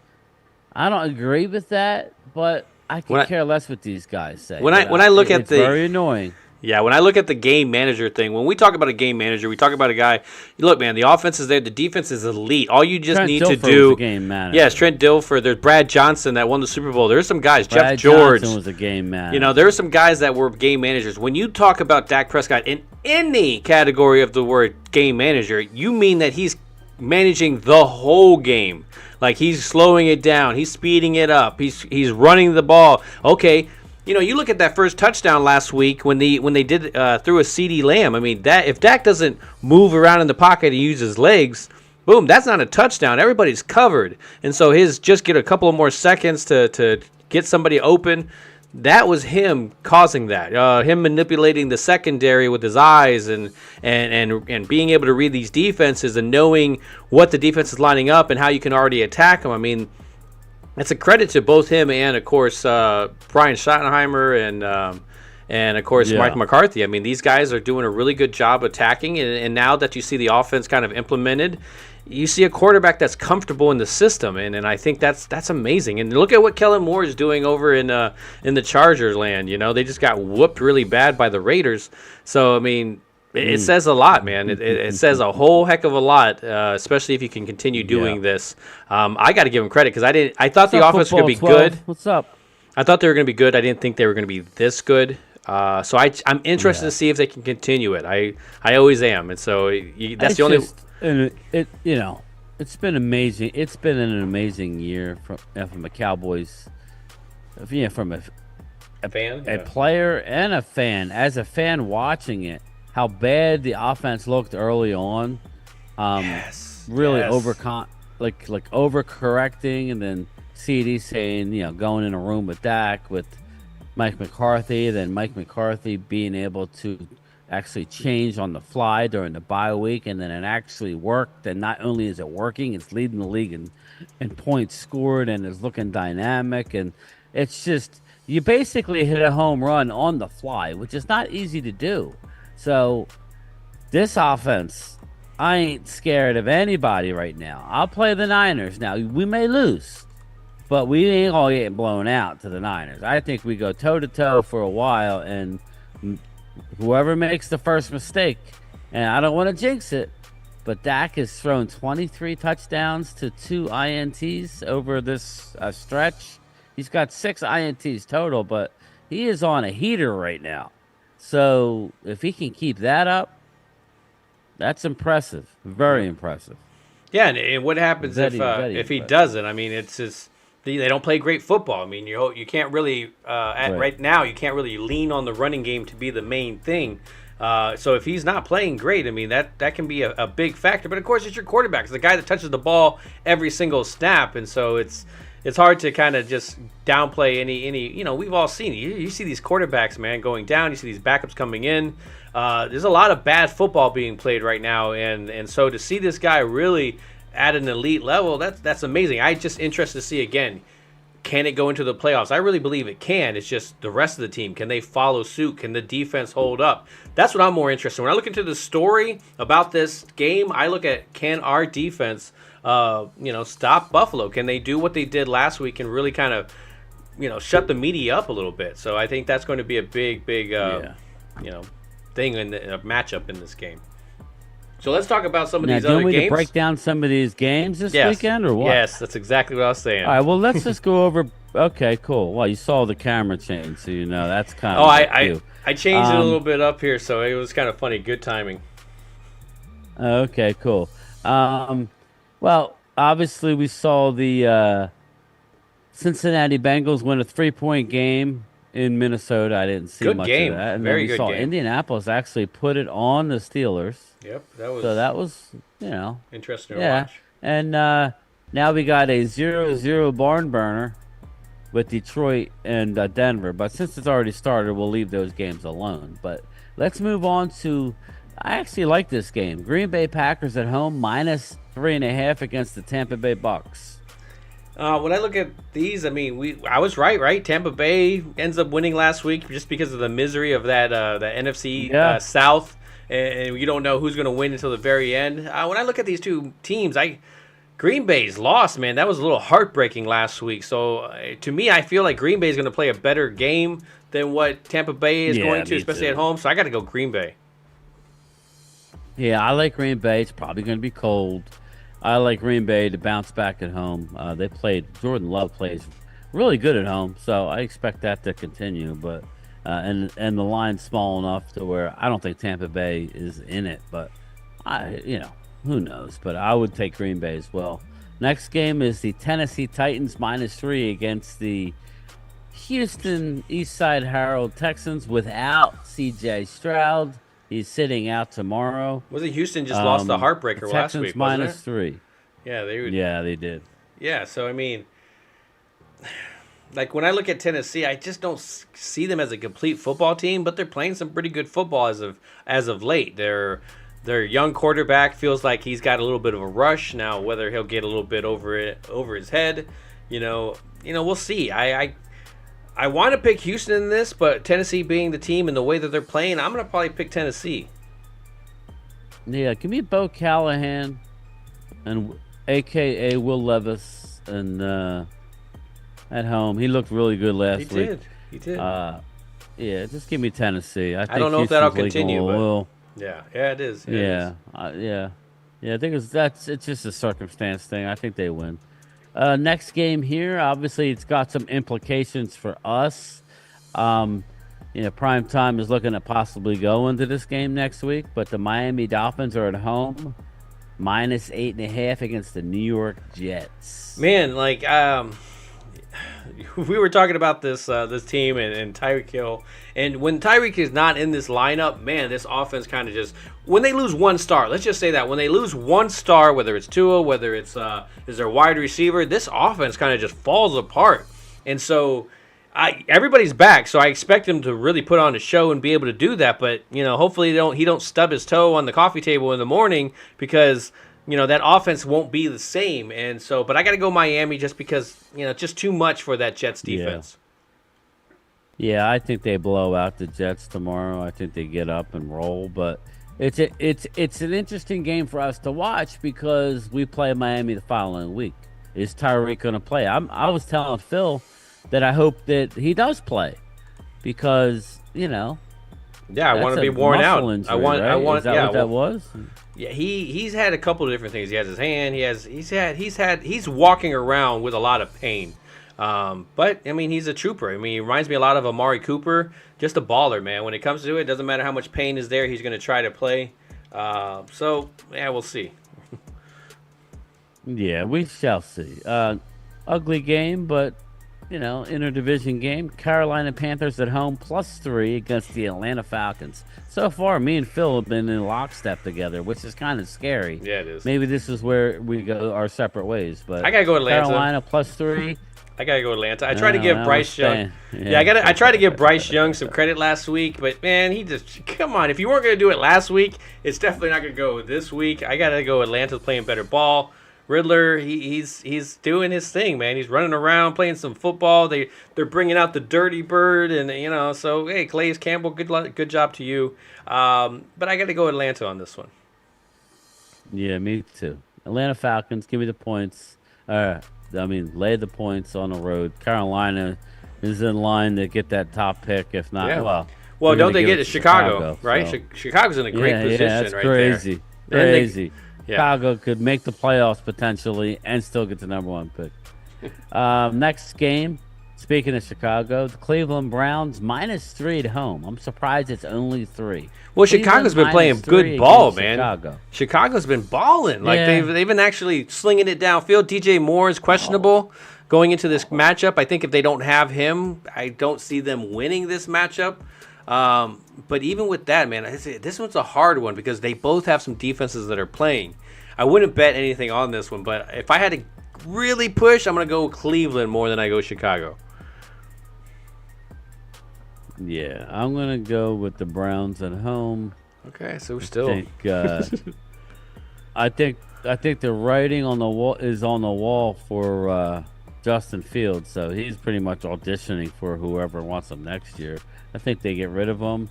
I don't agree with that, but I can care less what these guys say. When I look at it's very annoying. Yeah, when I look at the game manager thing, when we talk about a game manager, we talk about a guy. Look, man, the offense is there, the defense is elite. All you just need to do. Was a game manager. Yes, Trent Dilfer. There's Brad Johnson that won the Super Bowl. There's some guys. Brad Jeff George Johnson was a game manager. there are some guys that were game managers. When you talk about Dak Prescott in any category of the word game manager, you mean that he's managing the whole game. Like he's slowing it down, he's speeding it up, he's running the ball. Okay. You look at that first touchdown last week when they did through a CeeDee Lamb. I mean, that if Dak doesn't move around in the pocket and use his legs, boom, that's not a touchdown. Everybody's covered, and so his just get a couple of more seconds to get somebody open. That was him causing that. Him manipulating the secondary with his eyes and being able to read these defenses and knowing what the defense is lining up and how you can already attack them. I mean, it's a credit to both him and, of course, Brian Schottenheimer and of course, Mike McCarthy. I mean, these guys are doing a really good job attacking, and now that you see the offense kind of implemented, you see a quarterback that's comfortable in the system, and I think that's amazing. And look at what Kellen Moore is doing over in the Chargers land. They just got whooped really bad by the Raiders. So, I mean, it says a lot, man. It says a whole heck of a lot, especially if you can continue doing this. I got to give him credit because I thought the offense was going to be good. What's up? I thought they were going to be good. I didn't think they were going to be this good. So I'm interested to see if they can continue it. I always am, and so that's the only. And it's been amazing. It's been an amazing year from a Cowboys, from a fan, a player and a fan. As a fan watching it, how bad the offense looked early on. Really overcorrecting, and then CD saying, going in a room with Dak with Mike McCarthy, then Mike McCarthy being able to actually change on the fly during the bye week, and then it actually worked. And not only is it working, it's leading the league in points scored and is looking dynamic. And it's just, you basically hit a home run on the fly, which is not easy to do. So this offense, I ain't scared of anybody right now. I'll play the Niners. Now, we may lose, but we ain't all getting blown out to the Niners. I think we go toe-to-toe for a while, and whoever makes the first mistake, and I don't want to jinx it, but Dak has thrown 23 touchdowns to 2 INTs over this stretch. He's got 6 INTs total, but he is on a heater right now. So if he can keep that up, that's impressive. Very impressive. Yeah, and what happens if he impressive. doesn't? I mean, it's just they don't play great football. I mean, you can't really right now you can't really lean on the running game to be the main thing. So if he's not playing great, I mean that can be a big factor. But of course, it's your quarterback. It's the guy that touches the ball every single snap, and so it's hard to kind of just downplay any. We've all seen it. You see these quarterbacks, man, going down. You see these backups coming in. There's a lot of bad football being played right now, and so to see this guy really at an elite level, that's amazing. I'm just interested to see again. Can it go into the playoffs? I really believe it can. It's just the rest of the team. Can they follow suit? Can the defense hold up? That's what I'm more interested in. When I look into the story about this game, I look at, can our defense, stop Buffalo? Can they do what they did last week and really kind of, shut the media up a little bit? So I think that's going to be a big, thing in a matchup in this game. So let's talk about some of these other games. Do you want me to break down some of these games this weekend or what? Yes, that's exactly what I was saying. All right, well, let's just go over. Okay, cool. Well, you saw the camera change, so that's kind of. Oh, I changed it a little bit up here, so it was kind of funny. Good timing. Okay, cool. Well, obviously, we saw the Cincinnati Bengals win a 3-point game in Minnesota. I didn't see much of that. And Very then we good saw game. Indianapolis actually put it on the Steelers. Yep, that was interesting to watch. And now we got a 0-0 barn burner with Detroit and Denver. But since it's already started, we'll leave those games alone. But let's move on to. I actually like this game. Green Bay Packers at home -3.5 against the Tampa Bay Bucks. When I look at these, I mean, I was right? Tampa Bay ends up winning last week just because of the misery of that the NFC South, and you don't know who's going to win until the very end. When I look at these two teams, Green Bay's lost, man. That was a little heartbreaking last week. So to me, I feel like Green Bay is going to play a better game than what Tampa Bay is going to, especially at home. So I got to go Green Bay. Yeah, I like Green Bay. It's probably going to be cold. I like Green Bay to bounce back at home. Jordan Love plays really good at home, so I expect that to continue. But and the line's small enough to where I don't think Tampa Bay is in it. But who knows? But I would take Green Bay as well. Next game is the Tennessee Titans -3 against the Houston Eastside Herald Texans without C.J. Stroud. He's sitting out tomorrow. Wasn't Houston just lost the heartbreaker last week? -3. Yeah, they did. Yeah, so I mean, like when I look at Tennessee, I just don't see them as a complete football team, but they're playing some pretty good football as of late. Their young quarterback feels like he's got a little bit of a rush now. Whether he'll get a little bit over his head, we'll see. I want to pick Houston in this, but Tennessee being the team and the way that they're playing, I'm going to probably pick Tennessee. Yeah, give me Bo Callahan and a.k.a. Will Levis and at home. He looked really good last week. He did. Yeah, just give me Tennessee. I don't know if that'll continue, but yeah, it is. Yeah. I think it's just a circumstance thing. I think they win. Next game here, obviously, it's got some implications for us. Primetime is looking to possibly go into this game next week, but the Miami Dolphins are at home, -8.5 against the New York Jets. Man, we were talking about this team and Tyreek Hill, and when Tyreek is not in this lineup, man, this offense kind of just, when they lose one star, let's just say that when they lose one star, whether it's Tua, whether it's is their wide receiver, this offense kind of just falls apart. And so everybody's back, so I expect him to really put on a show and be able to do that. But hopefully he don't stub his toe on the coffee table in the morning, because that offense won't be the same. And so, but I got to go Miami just because, just too much for that Jets defense. Yeah, I think they blow out the Jets tomorrow. I think they get up and roll. But it's an interesting game for us to watch because we play Miami the following week. Is Tyreek going to play? I was telling Phil that I hope that he does play because, Yeah, I want to That's be a worn out. muscle injury, I want. right? I want. Is that yeah, what that was? Yeah, he's had a couple of different things. He has his hand. He's walking around with a lot of pain. But I mean, he's a trooper. I mean, he reminds me a lot of Amari Cooper. Just a baller, man. When it comes to it, doesn't matter how much pain is there. He's going to try to play. So yeah, we'll see. Yeah, we shall see. Ugly game, but interdivision game. Carolina Panthers at home +3 against the Atlanta Falcons. So far, me and Phil have been in lockstep together, which is kind of scary. Yeah, it is. Maybe this is where we go our separate ways. But I gotta go Atlanta. Carolina +3. I gotta go Atlanta. I tried to give Bryce Young. Yeah, I tried to give Bryce Young some credit last week, but man, he just come on. If you weren't gonna do it last week, it's definitely not gonna go this week. I gotta go. Atlanta's playing better ball. Riddler, he's doing his thing, man. He's running around playing some football. They're bringing out the dirty bird, and so hey, Calais Campbell, good job to you. But I got to go Atlanta on this one. Yeah, me too. Atlanta Falcons, give me the points. Lay the points on the road. Carolina is in line to get that top pick. If not, yeah. Well, don't they get to Chicago, right? So. Chicago's in a great position that's right crazy. there. Crazy. Chicago could make the playoffs potentially and still get the number 1 pick. Next game, speaking of Chicago, the Cleveland Browns -3 at home. I'm surprised it's only 3. Well, Chicago's been playing good ball, man. Chicago. Chicago's been balling. Like they've been actually slinging it downfield. DJ Moore is questionable going into this matchup. I think if they don't have him, I don't see them winning this matchup. But even with that, man, this one's a hard one because they both have some defenses that are playing. I wouldn't bet anything on this one, but if I had to really push, I'm going to go Cleveland more than I go Chicago. Yeah, I'm going to go with the Browns at home. Okay, so still. I think the writing on the wall is on the wall for Justin Fields, so he's pretty much auditioning for whoever wants him next year. I think they get rid of him,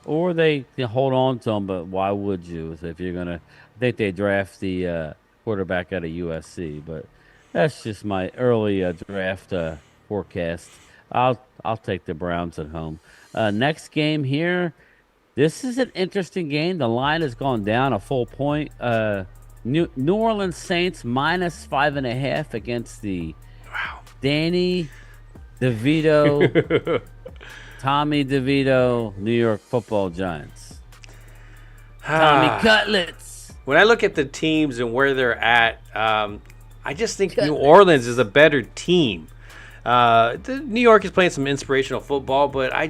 or they hold on to him. But why would you? If you're gonna, I think they draft the quarterback out of USC. But that's just my early draft forecast. I'll take the Browns at home. Next game here. This is an interesting game. The line has gone down a full point. New Orleans Saints -5.5 against the Danny DeVito. Tommy DeVito, New York Football Giants. Tommy Cutlets. When I look at the teams and where they're at, I just think New Orleans is a better team. New York is playing some inspirational football, but I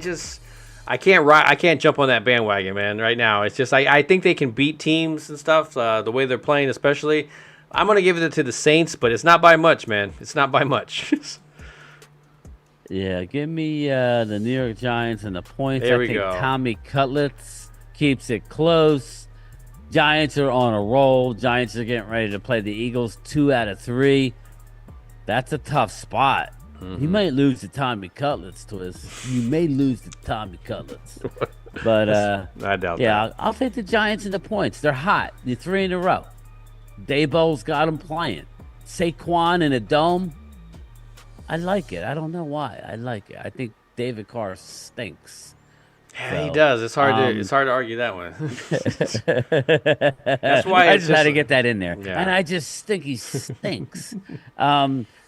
can't jump on that bandwagon, man. Right now, it's just I think they can beat teams and stuff. The way they're playing, especially, I'm gonna give it to the Saints, but it's not by much, man. It's not by much. Yeah, give me the New York Giants and the points. There I we think go. Tommy Cutlets keeps it close. Giants are on a roll. Giants are getting ready to play the Eagles 2 out of 3. That's a tough spot. You might lose to Tommy Cutlets, Twist. You may lose to Tommy Cutlets. But I doubt that. I'll take the Giants and the points. They're hot. They're 3 in a row. Daboll's got them playing. Saquon in a dome. I like it. I don't know why. I like it. I think David Carr stinks. Yeah, he does. It's hard to argue that one. That's why I just had to get that in there. Yeah. And I just think he stinks.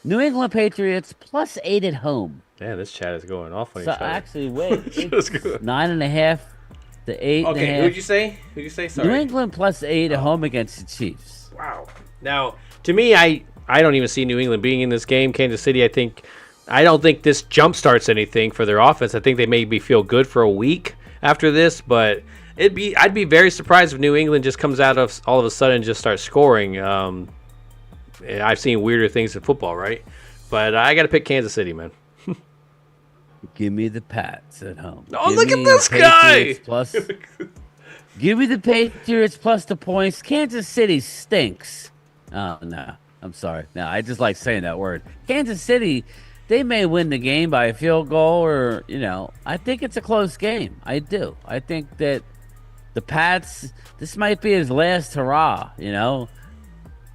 New England Patriots +8 at home. Yeah, this chat is going off on each So other. actually, wait, Just go. 9.5 to 8.5. Okay, who'd you say? Sorry. New England +8 at home against the Chiefs. Wow. Now, to me, I don't even see New England being in this game. Kansas City, I don't think this jump starts anything for their offense. I think they maybe feel good for a week after this, but I'd be very surprised if New England just comes out of all of a sudden and just starts scoring. I've seen weirder things in football, right? But I got to pick Kansas City, man. Give me the Pats at home. Oh, Give look at me this guy! Give me the Patriots plus the points. Kansas City stinks. Oh, no. I'm sorry. No, I just like saying that word. Kansas City, they may win the game by a field goal or, I think it's a close game. I do. I think that the Pats, this might be his last hurrah,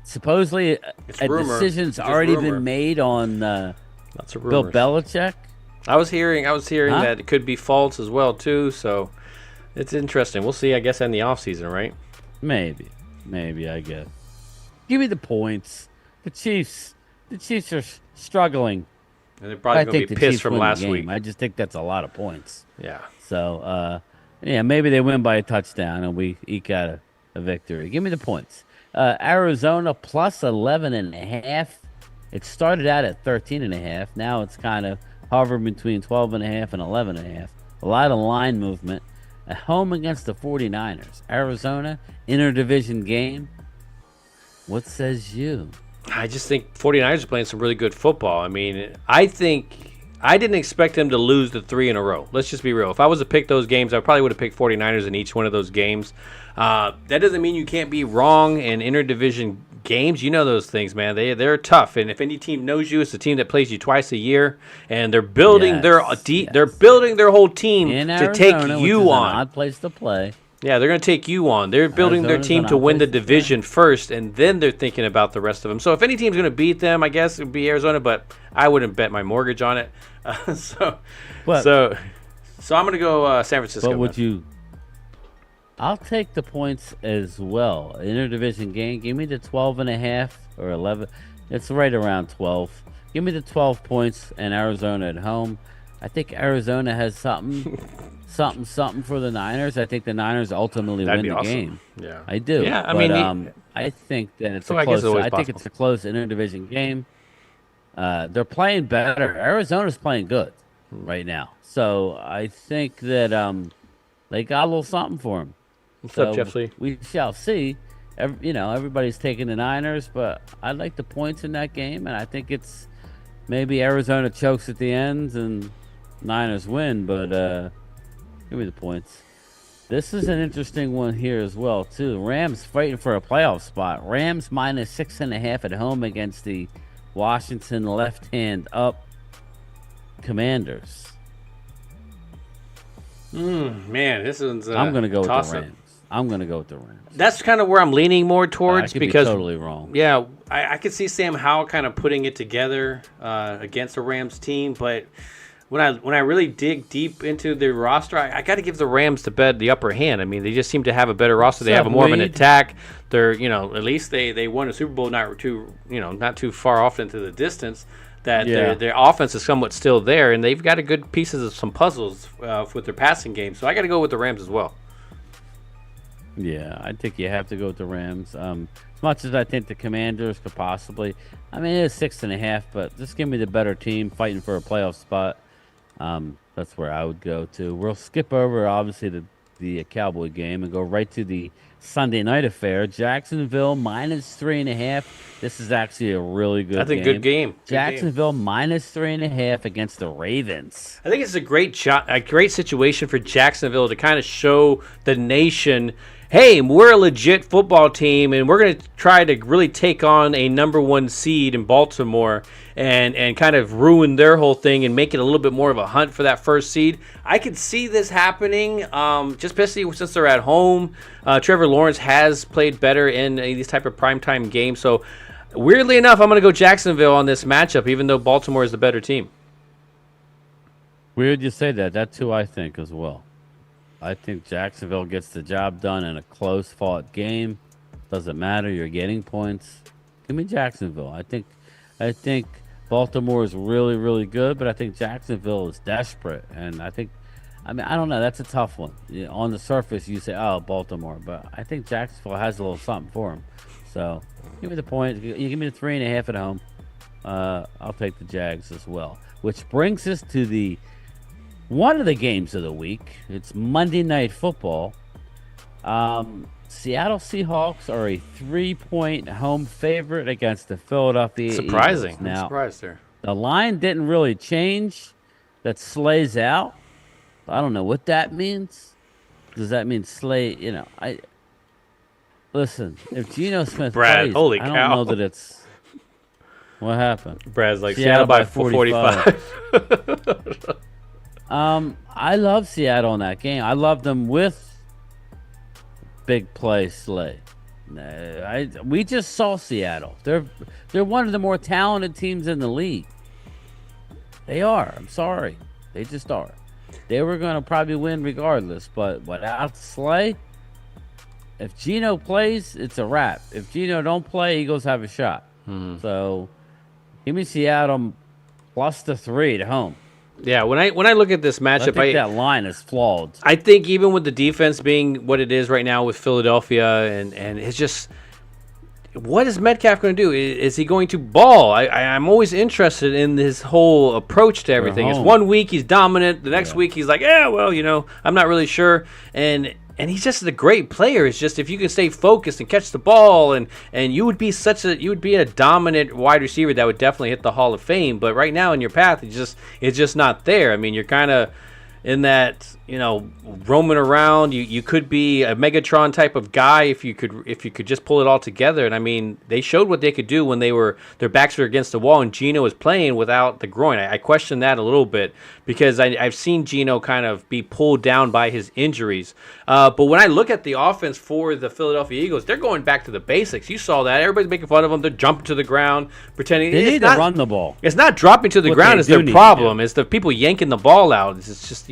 Supposedly, a decision's already been made on Lots of Bill rumors. Belichick. I was hearing Huh? that it could be false as well too. So it's interesting. We'll see. I guess in the off season, right? Maybe I guess. Give me the points. The Chiefs are struggling. And they're I probably going think to the be pissed Chiefs from win the last game. week. I just think that's a lot of points. Yeah. So, yeah, maybe they win by a touchdown and we eke out a victory. Give me the points. Arizona plus 11.5. It started out at 13.5. Now it's kind of hovering between 12.5 and 11.5. A lot of line movement. At home against the 49ers. Arizona, interdivision game. What says you? I just think 49ers are playing some really good football. I mean, I didn't expect them to lose the 3 in a row. Let's just be real. If I was to pick those games, I probably would have picked 49ers in each one of those games. That doesn't mean you can't be wrong in interdivision games. You know those things, man. They're tough. And if any team knows you, it's the team that plays you twice a year. And they're building they're building their whole team In to Arizona, take which you is an on. odd place to play. Yeah, they're going to take you on. They're building their Arizona's team an to odd win the place to division first, and then they're thinking about the rest of them. So if any team's going to beat them, I guess it would be Arizona, but I wouldn't bet my mortgage on it. So I'm going to go San Francisco. But would you? I'll take the points as well. Interdivision game. Give me the 12.5 or 11. It's right around 12. Give me the 12 points and Arizona at home. I think Arizona has something for the Niners. I think the Niners ultimately That'd win be the awesome. game. Yeah. I do. Yeah, I but, mean, I think that it's So a I guess close. it's always I think it's a close interdivision game. They're playing better. Arizona's playing good right now. So I think that they got a little something for them. What's So up, Jeff Lee? we shall see. Everybody's taking the Niners, but I like the points in that game, and I think it's maybe Arizona chokes at the end and Niners win, but give me the points. This is an interesting one here as well, too. Rams fighting for a playoff spot. Rams minus 6.5 at home against the Washington left hand up Commanders. Man, this one's I'm going to go with the toss-up. Rams. I'm going to go with the Rams. That's kind of where I'm leaning more towards I could because be totally wrong. yeah, I could see Sam Howell kind of putting it together against the Rams team, but when I really dig deep into their roster, I got to give the Rams the upper hand. I mean, they just seem to have a better roster. They What's have up, more of an Weed? attack. They're at least they won a Super Bowl not too far off into the distance. That Yeah. their offense is somewhat still there, and they've got a good pieces of some puzzles with their passing game. So I got to go with the Rams as well. Yeah, I think you have to go with the Rams. As much as I think the Commanders could possibly, I mean, it is 6.5, but just give me the better team fighting for a playoff spot. That's where I would go to. We'll skip over obviously the Cowboy game and go right to the Sunday night affair. Jacksonville minus 3.5. This is actually a really good. That's a good game. Good game. Jacksonville minus 3.5 against the Ravens. I think it's a great situation for Jacksonville to kind of show the nation, hey, we're a legit football team, and we're going to try to really take on a number 1 seed in Baltimore and kind of ruin their whole thing and make it a little bit more of a hunt for that first seed. I could see this happening, just especially since they're at home. Trevor Lawrence has played better in these type of primetime games. So, weirdly enough, I'm going to go Jacksonville on this matchup, even though Baltimore is the better team. Weird you say that. That's who I think as well. I think Jacksonville gets the job done in a close-fought game. Doesn't matter. You're getting points. Give me Jacksonville. I think Baltimore is really, really good, but I think Jacksonville is desperate. And I don't know. That's a tough one. On the surface, you say, oh, Baltimore. But I think Jacksonville has a little something for them. So give me the point. You give me the 3.5 at home. I'll take the Jags as well. Which brings us to one of the games of the week. It's Monday Night Football. Seattle Seahawks are a 3-point home favorite against the Philadelphia Surprising. Eagles. Now, I'm surprised there. the line didn't really change. That Slay's out. I don't know what that means. Does that mean Slay? Listen. If Geno Smith Brad, plays, holy I don't cow. know that it's. What happened? Brad's like Seattle Seattle by by 45. I love Seattle in that game. I love them with big play Slay. We just saw Seattle. They're one of the more talented teams in the league. They are. I'm sorry. They just are. They were going to probably win regardless, but without Slay, if Geno plays, it's a wrap. If Geno don't play, Eagles have a shot. So give me Seattle plus the 3 at home. Yeah, when I look at this matchup, I think that line is flawed. I think even with the defense being what it is right now with Philadelphia, and it's just, what is Metcalf going to do? Is he going to ball? I'm always interested in his whole approach to everything. It's 1 week he's dominant, the next week he's like, I'm not really sure, and he's just a great player. It's just if you can stay focused and catch the ball, and you would be a dominant wide receiver that would definitely hit the Hall of Fame. But right now in your path, it's just not there. I mean, you're kind of in that, roaming around. You could be a Megatron type of guy if you could just pull it all together. And I mean, they showed what they could do when their backs were against the wall and Geno was playing without the groin. I question that a little bit because I've seen Geno kind of be pulled down by his injuries. But when I look at the offense for the Philadelphia Eagles, they're going back to the basics. You saw that. Everybody's making fun of them. They're jumping to the ground, pretending They need to run the ball. It's not dropping to the ground is their problem. It's the people yanking the ball out. It's just,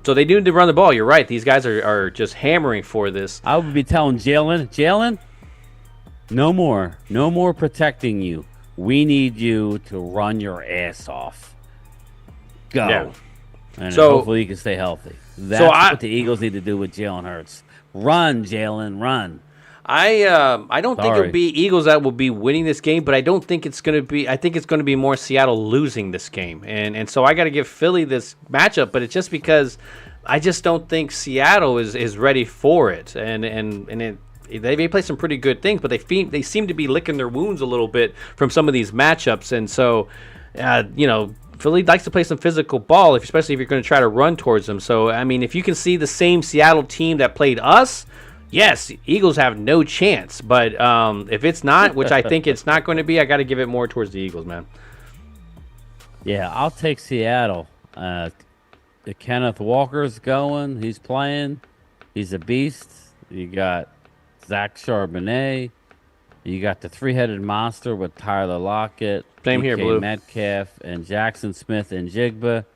so they do need to run the ball. You're right. These guys are just hammering for this. I would be telling Jalen, no more protecting you. We need you to run your ass off. Go. Yeah. And hopefully you can stay healthy. That's what the Eagles need to do with Jalen Hurts. Run, Jalen, run. I don't think it'll be Eagles that will be winning this game, but I don't think it's going to be. I think it's going to be more Seattle losing this game, and so I got to give Philly this matchup. But it's just because I just don't think Seattle is ready for it, they play some pretty good things, but they seem to be licking their wounds a little bit from some of these matchups, and so Philly likes to play some physical ball, especially if you're going to try to run towards them. So I mean, if you can see the same Seattle team that played us. Yes, Eagles have no chance, but if it's not, which I think it's not going to be, I got to give it more towards the Eagles, man. Yeah, I'll take Seattle. Kenneth Walker's going. He's playing. He's a beast. You got Zach Charbonnet. You got the three-headed monster with Tyler Lockett, Same here, Blue. Metcalf, and Jackson Smith and Jigba.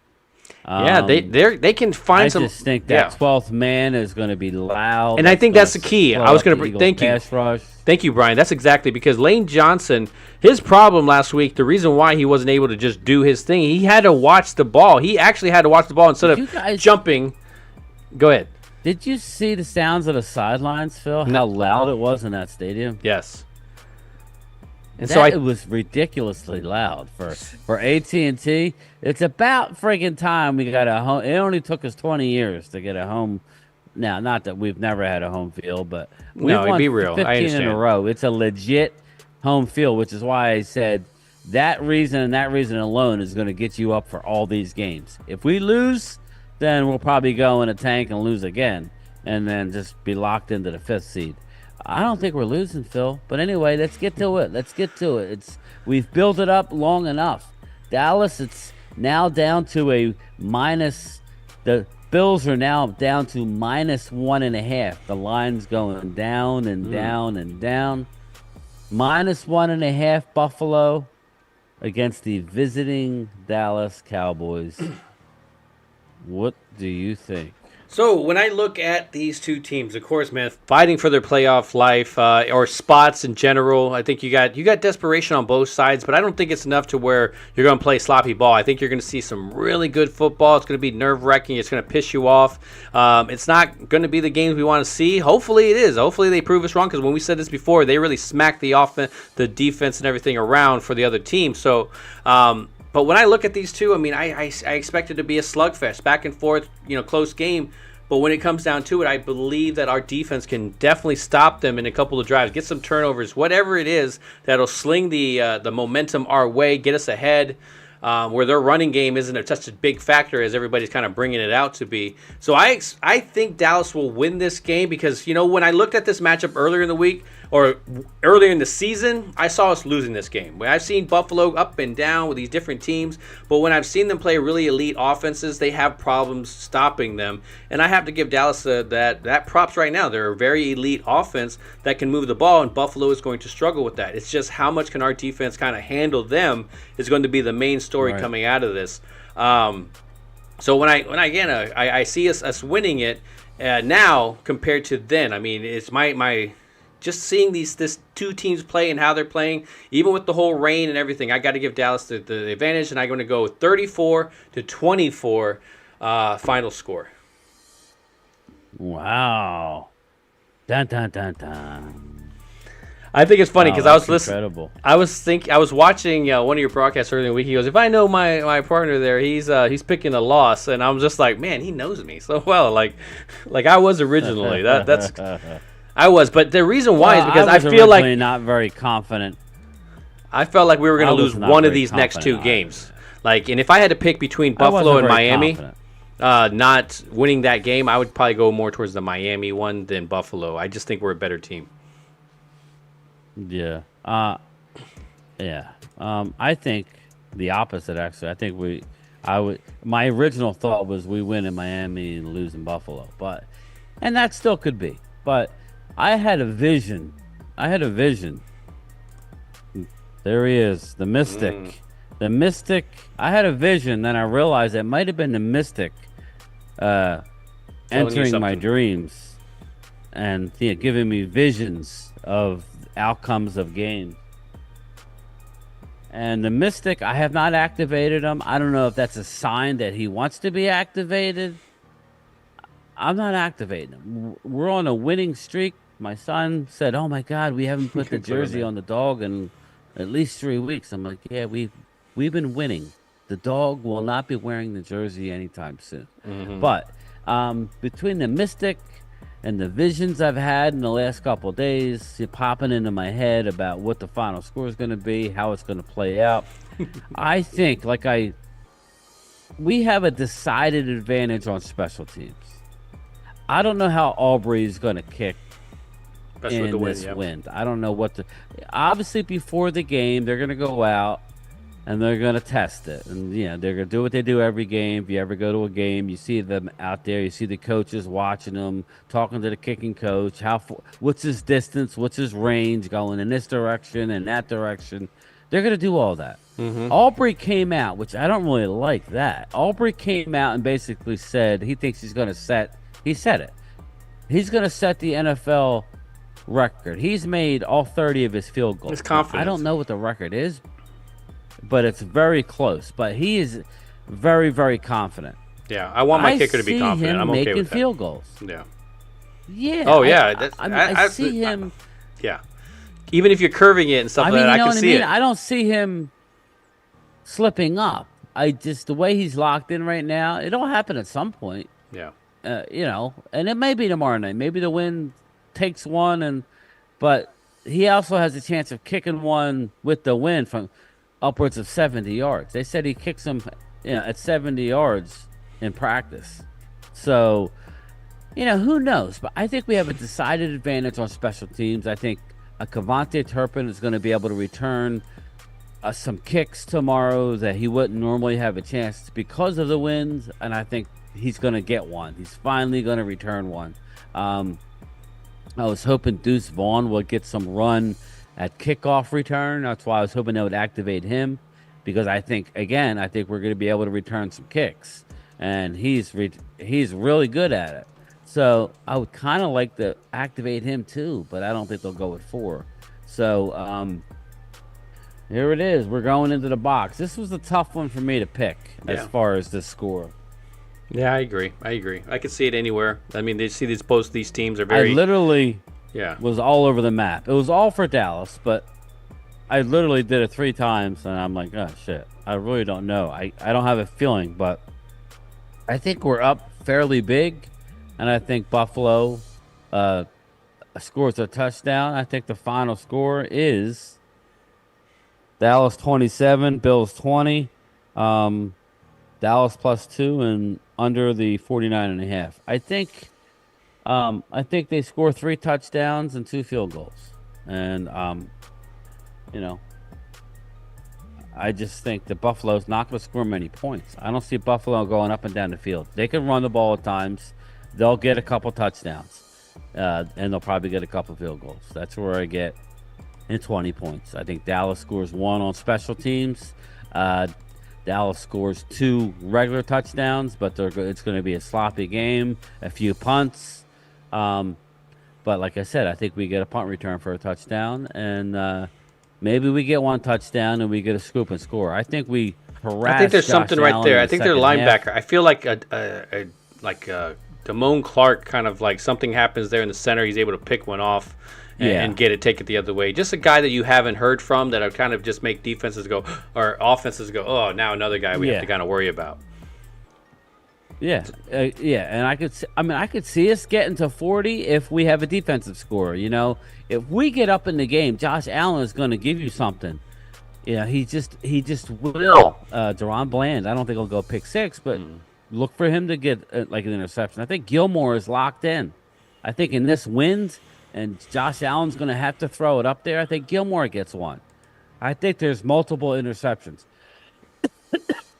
They can find some. I just think that 12th man is going to be loud. And I think that's the key. I was going to thank you. Rush. Thank you, Brian. That's exactly because Lane Johnson, his problem last week, the reason why he wasn't able to just do his thing, he had to watch the ball. He actually had to watch the ball instead of jumping. Go ahead. Did you see the sounds of the sidelines, Phil? How loud it was in that stadium? Yes. And it was ridiculously loud for AT&T. It's about friggin' time we got a home. It only took us 20 years to get a home. Now, not that we've never had a home field, but we've won be real. 15 in a row. It's a legit home field, which is why I said that reason and that reason alone is going to get you up for all these games. If we lose, then we'll probably go in a tank and lose again, and then just be locked into the 5th seed. I don't think we're losing, Phil. But anyway, let's get to it. We've built it up long enough. Dallas, it's now down to a minus. The Bills are now down to -1.5. The line's going down and down and down. -1.5 Buffalo against the visiting Dallas Cowboys. What do you think? So when I look at these two teams, of course, man, fighting for their playoff life or spots in general, I think you got desperation on both sides, but I don't think it's enough to where you're going to play sloppy ball. I think you're going to see some really good football. It's going to be nerve-wracking. It's going to piss you off. It's not going to be the games we want to see. Hopefully it is. Hopefully they prove us wrong because when we said this before, they really smacked the offense, the defense, and everything around for the other team. So. But when I look at these two, I mean, I expect it to be a slugfest, back and forth, close game. But when it comes down to it, I believe that our defense can definitely stop them in a couple of drives, get some turnovers, whatever it is that'll sling the momentum our way, get us ahead, where their running game isn't such a big factor as everybody's kind of bringing it out to be. So I think Dallas will win this game because, when I looked at this matchup earlier in the week, or earlier in the season, I saw us losing this game. I've seen Buffalo up and down with these different teams, but when I've seen them play really elite offenses, they have problems stopping them. And I have to give Dallas that props right now. They're a very elite offense that can move the ball, and Buffalo is going to struggle with that. It's just how much can our defense kind of handle them is going to be the main story coming out of this. So when I see us winning it now compared to then, I mean, it's my just seeing this two teams play and how they're playing, even with the whole rain and everything. I got to give Dallas the advantage, and I'm going to go 34-24 final score. Wow. Dun dun dun dun. I think it's funny because I was listening. Incredible. I was watching one of your broadcasts earlier in the week. He goes, "If I know my partner there, he's picking a loss," and I'm just like, "Man, he knows me so well." Like I was originally. That's I was, but the reason why is because I feel like not very confident. I felt like we were going to lose one of these next two either. games. Like, and if I had to pick between Buffalo and Miami, not winning that game, I would probably go more towards the Miami one than Buffalo. I just think we're a better team. Yeah. I think the opposite, actually. I think my original thought was we win in Miami and lose in Buffalo, and that still could be. But I had a vision. There he is, the Mystic. The Mystic. I had a vision, then I realized it might have been the Mystic entering my dreams and giving me visions of outcomes of games. And the Mystic, I have not activated him. I don't know if that's a sign that he wants to be activated. I'm not activating him. We're on a winning streak. My son said, "Oh my God, we haven't put the jersey on the dog in at least 3 weeks." I'm like, "Yeah, we've been winning. The dog will not be wearing the jersey anytime soon." Mm-hmm. But between the Mystic and the visions I've had in the last couple of days, popping into my head about what the final score is going to be, how it's going to play out, I think we have a decided advantage on special teams. I don't know how Aubrey is going to kick in this wind. I don't know obviously before the game, they're going to go out and they're going to test it. And, they're going to do what they do every game. If you ever go to a game, you see them out there. You see the coaches watching them, talking to the kicking coach. What's his distance? What's his range going in this direction and that direction? They're going to do all that. Mm-hmm. Aubrey came out, which I don't really like that. Aubrey came out and basically said he thinks he's going to he said it. He's going to set the NFL record. He's made all 30 of his field goals. His confidence. I don't know what the record is, but it's very close. But he is very, very confident. Yeah, I want my kicker to be confident. I'm okay with that. Making field goals. Yeah. Yeah. Oh, yeah. I see him. Yeah. Even if you're curving it and stuff like that, I can see it. I don't see him slipping up. The way he's locked in right now, it'll happen at some point. Yeah. And it may be tomorrow night. Maybe the wind takes one, but he also has a chance of kicking one with the wind from upwards of 70 yards. They said he kicks them at 70 yards in practice. So, who knows? But I think we have a decided advantage on special teams. I think Kavontae Turpin is going to be able to return some kicks tomorrow that he wouldn't normally have a chance because of the winds, and I think he's going to get one. He's finally going to return one. I was hoping Deuce Vaughn would get some run at kickoff return. That's why I was hoping they would activate him, because I think we're going to be able to return some kicks, and he's really good at it. So I would kind of like to activate him too, but I don't think they'll go with 4. So here it is. We're going into the box. This was a tough one for me to pick as far as the score. Yeah, I agree. I could see it anywhere. I mean, these teams are very. I literally was all over the map. It was all for Dallas, but I literally did it 3 times, and I'm like, oh, shit. I really don't know. I don't have a feeling, but I think we're up fairly big, and I think Buffalo scores a touchdown. I think the final score is Dallas 27, Bills 20. Dallas +2 and under the 49.5. I think they score 3 touchdowns and 2 field goals. And I just think that Buffalo's not going to score many points. I don't see Buffalo going up and down the field. They can run the ball at times. They'll get a couple touchdowns. And they'll probably get a couple field goals. That's where I get in 20 points. I think Dallas scores 1 on special teams. Dallas scores 2 regular touchdowns, but it's going to be a sloppy game, a few punts. But like I said, I think we get a punt return for a touchdown, and maybe we get 1 touchdown and we get a scoop and score. I think we harass. I think there's Josh something right Allen there. in I the think their second half. linebacker. I feel like Damone Clark, kind of like something happens there in the center. He's able to pick one off and take it the other way. Just a guy that you haven't heard from that would kind of just make defenses go or offenses go, oh, now another guy we have to kind of worry about. Yeah, and I could see us getting to 40 if we have a defensive score. If we get up in the game, Josh Allen is going to give you something. He just will. Deron Bland, I don't think he'll go pick 6, but look for him to get like an interception. I think Gilmore is locked in. I think in this wind, and Josh Allen's going to have to throw it up there. I think Gilmore gets 1. I think there's multiple interceptions.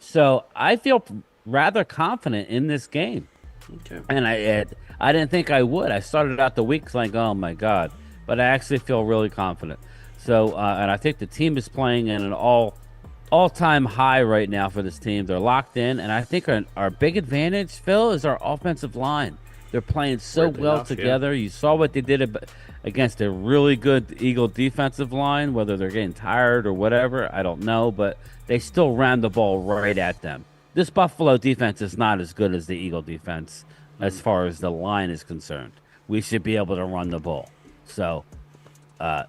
So I feel rather confident in this game. Okay. And I didn't think I would. I started out the week like, oh my God, but I actually feel really confident. So and I think the team is playing in an all-time high right now for this team. They're locked in, and I think our big advantage, Phil, is our offensive line. They're playing so well together. You saw what they did against a really good Eagle defensive line. Whether they're getting tired or whatever, I don't know, but they still ran the ball right at them. This Buffalo defense is not as good as the Eagle defense as far as the line is concerned. We should be able to run the ball. So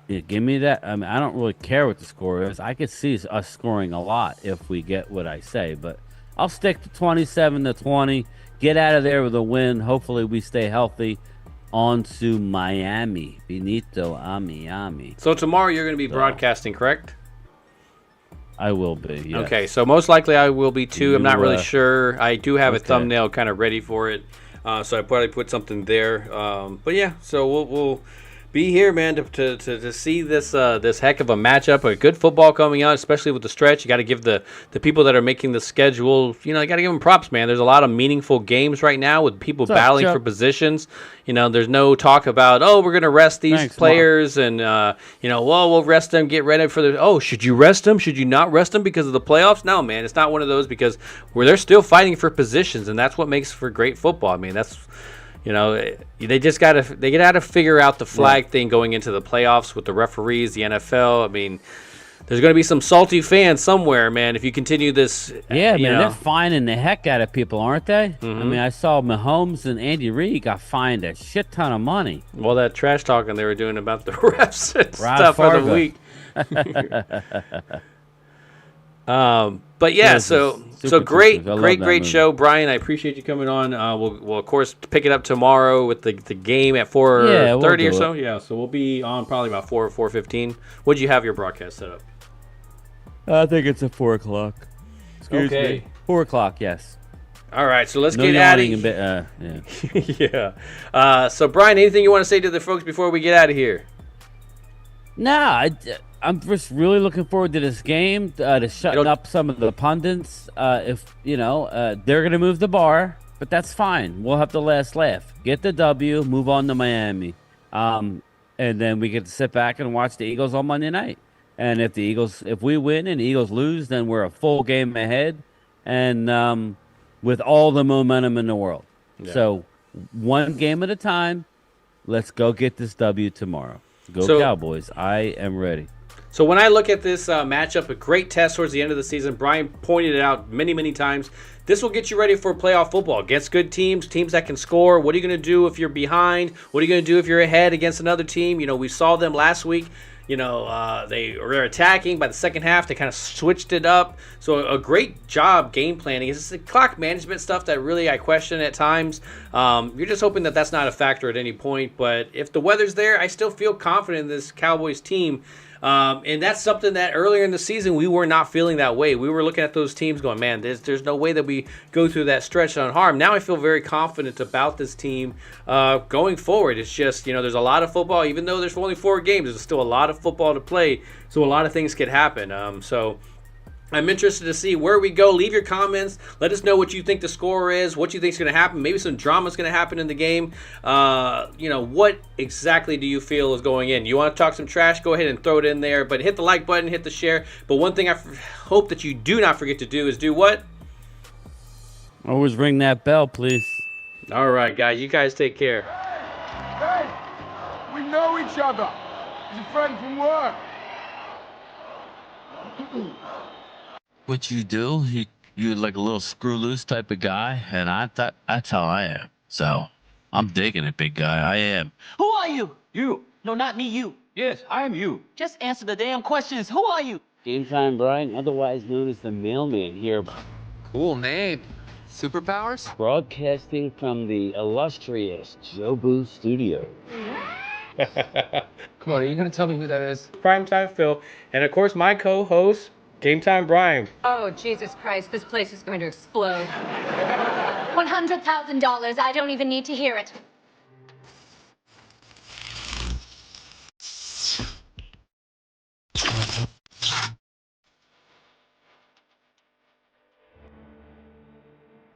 give me that. I mean, I don't really care what the score is. I could see us scoring a lot if we get what I say, but I'll stick to 27-20. Get out of there with a win. Hopefully we stay healthy. On to Miami. Benito, Miami. So tomorrow you're going to be broadcasting, correct? I will be, yes. Okay, so most likely I will be too. I'm not really sure. I do have a thumbnail kind of ready for it, so I probably put something there. But yeah, so we'll be here, man, to see this this heck of a matchup. A good football coming out, especially with the stretch. You got to give the people that are making the schedule, you got to give them props, man. There's a lot of meaningful games right now with people battling for positions. There's no talk about, we're going to rest these players and, we'll rest them, get ready for the, should you rest them? Should you not rest them because of the playoffs? No, man, it's not one of those because they're still fighting for positions, and that's what makes for great football. I mean, that's, they just got to figure out the flag thing going into the playoffs with the referees, the NFL. I mean, there's going to be some salty fans somewhere, man, if you continue this. Yeah, man, they're fining the heck out of people, aren't they? Mm-hmm. I mean, I saw Mahomes and Andy Reid got fined a shit ton of money. Well, that trash talking they were doing about the refs and stuff for the week. But yeah, so great show, Brian. I appreciate you coming on. We'll of course pick it up tomorrow with the game at 4:30 or so. Yeah, so we'll be on probably about 4:15. Would you have your broadcast set up? I think it's at 4:00. Excuse me. 4:00. Yes. All right, so let's get out of here. Yeah. So Brian, anything you want to say to the folks before we get out of here? No, I'm just really looking forward to this game, to shutting up some of the pundits. If they're gonna move the bar, but that's fine. We'll have the last laugh. Get the W, move on to Miami, and then we get to sit back and watch the Eagles on Monday night. And if we win and the Eagles lose, then we're a full game ahead, and with all the momentum in the world. Yeah. So one game at a time. Let's go get this W tomorrow. Go Cowboys. I am ready. So when I look at this matchup, a great test towards the end of the season, Brian pointed it out many, many times. This will get you ready for playoff football against good teams that can score. What are you going to do if you're behind? What are you going to do if you're ahead against another team? We saw them last week. They were attacking. By the second half, they kind of switched it up. So a great job game planning. It's the clock management stuff that really I question at times. You're just hoping that that's not a factor at any point. But if the weather's there, I still feel confident in this Cowboys team. And that's something that earlier in the season we were not feeling that way. We were looking at those teams going, man, there's no way that we go through that stretch unharmed. Now I feel very confident about this team going forward. It's just, there's a lot of football. Even though there's only 4 games, there's still a lot of football to play. So a lot of things could happen. So I'm interested to see where we go. Leave your comments. Let us know what you think the score is, what you think is going to happen. Maybe some drama is going to happen in the game. What exactly do you feel is going in? You want to talk some trash? Go ahead and throw it in there. But hit the like button, hit the share. But one thing I hope that you do not forget to do is do what? Always ring that bell, please. All right, guys. You guys take care. Hey, we know each other. He's a friend from work. What you do, you're like a little screw loose type of guy, and I thought that's how I am. So I'm digging it, big guy. I am. Who are you? You. No, not me, you. Yes, I am you. Just answer the damn questions. Who are you? Gametime Bryan, otherwise known as the mailman here, Cool name. Superpowers? broadcasting from the illustrious Jobu Studio. Come on, are you gonna tell me who that is? Primetime Phil. And, of course, my co-host, Gametime Bryan. Oh, Jesus Christ, this place is going to explode. $100,000. I don't even need to hear it.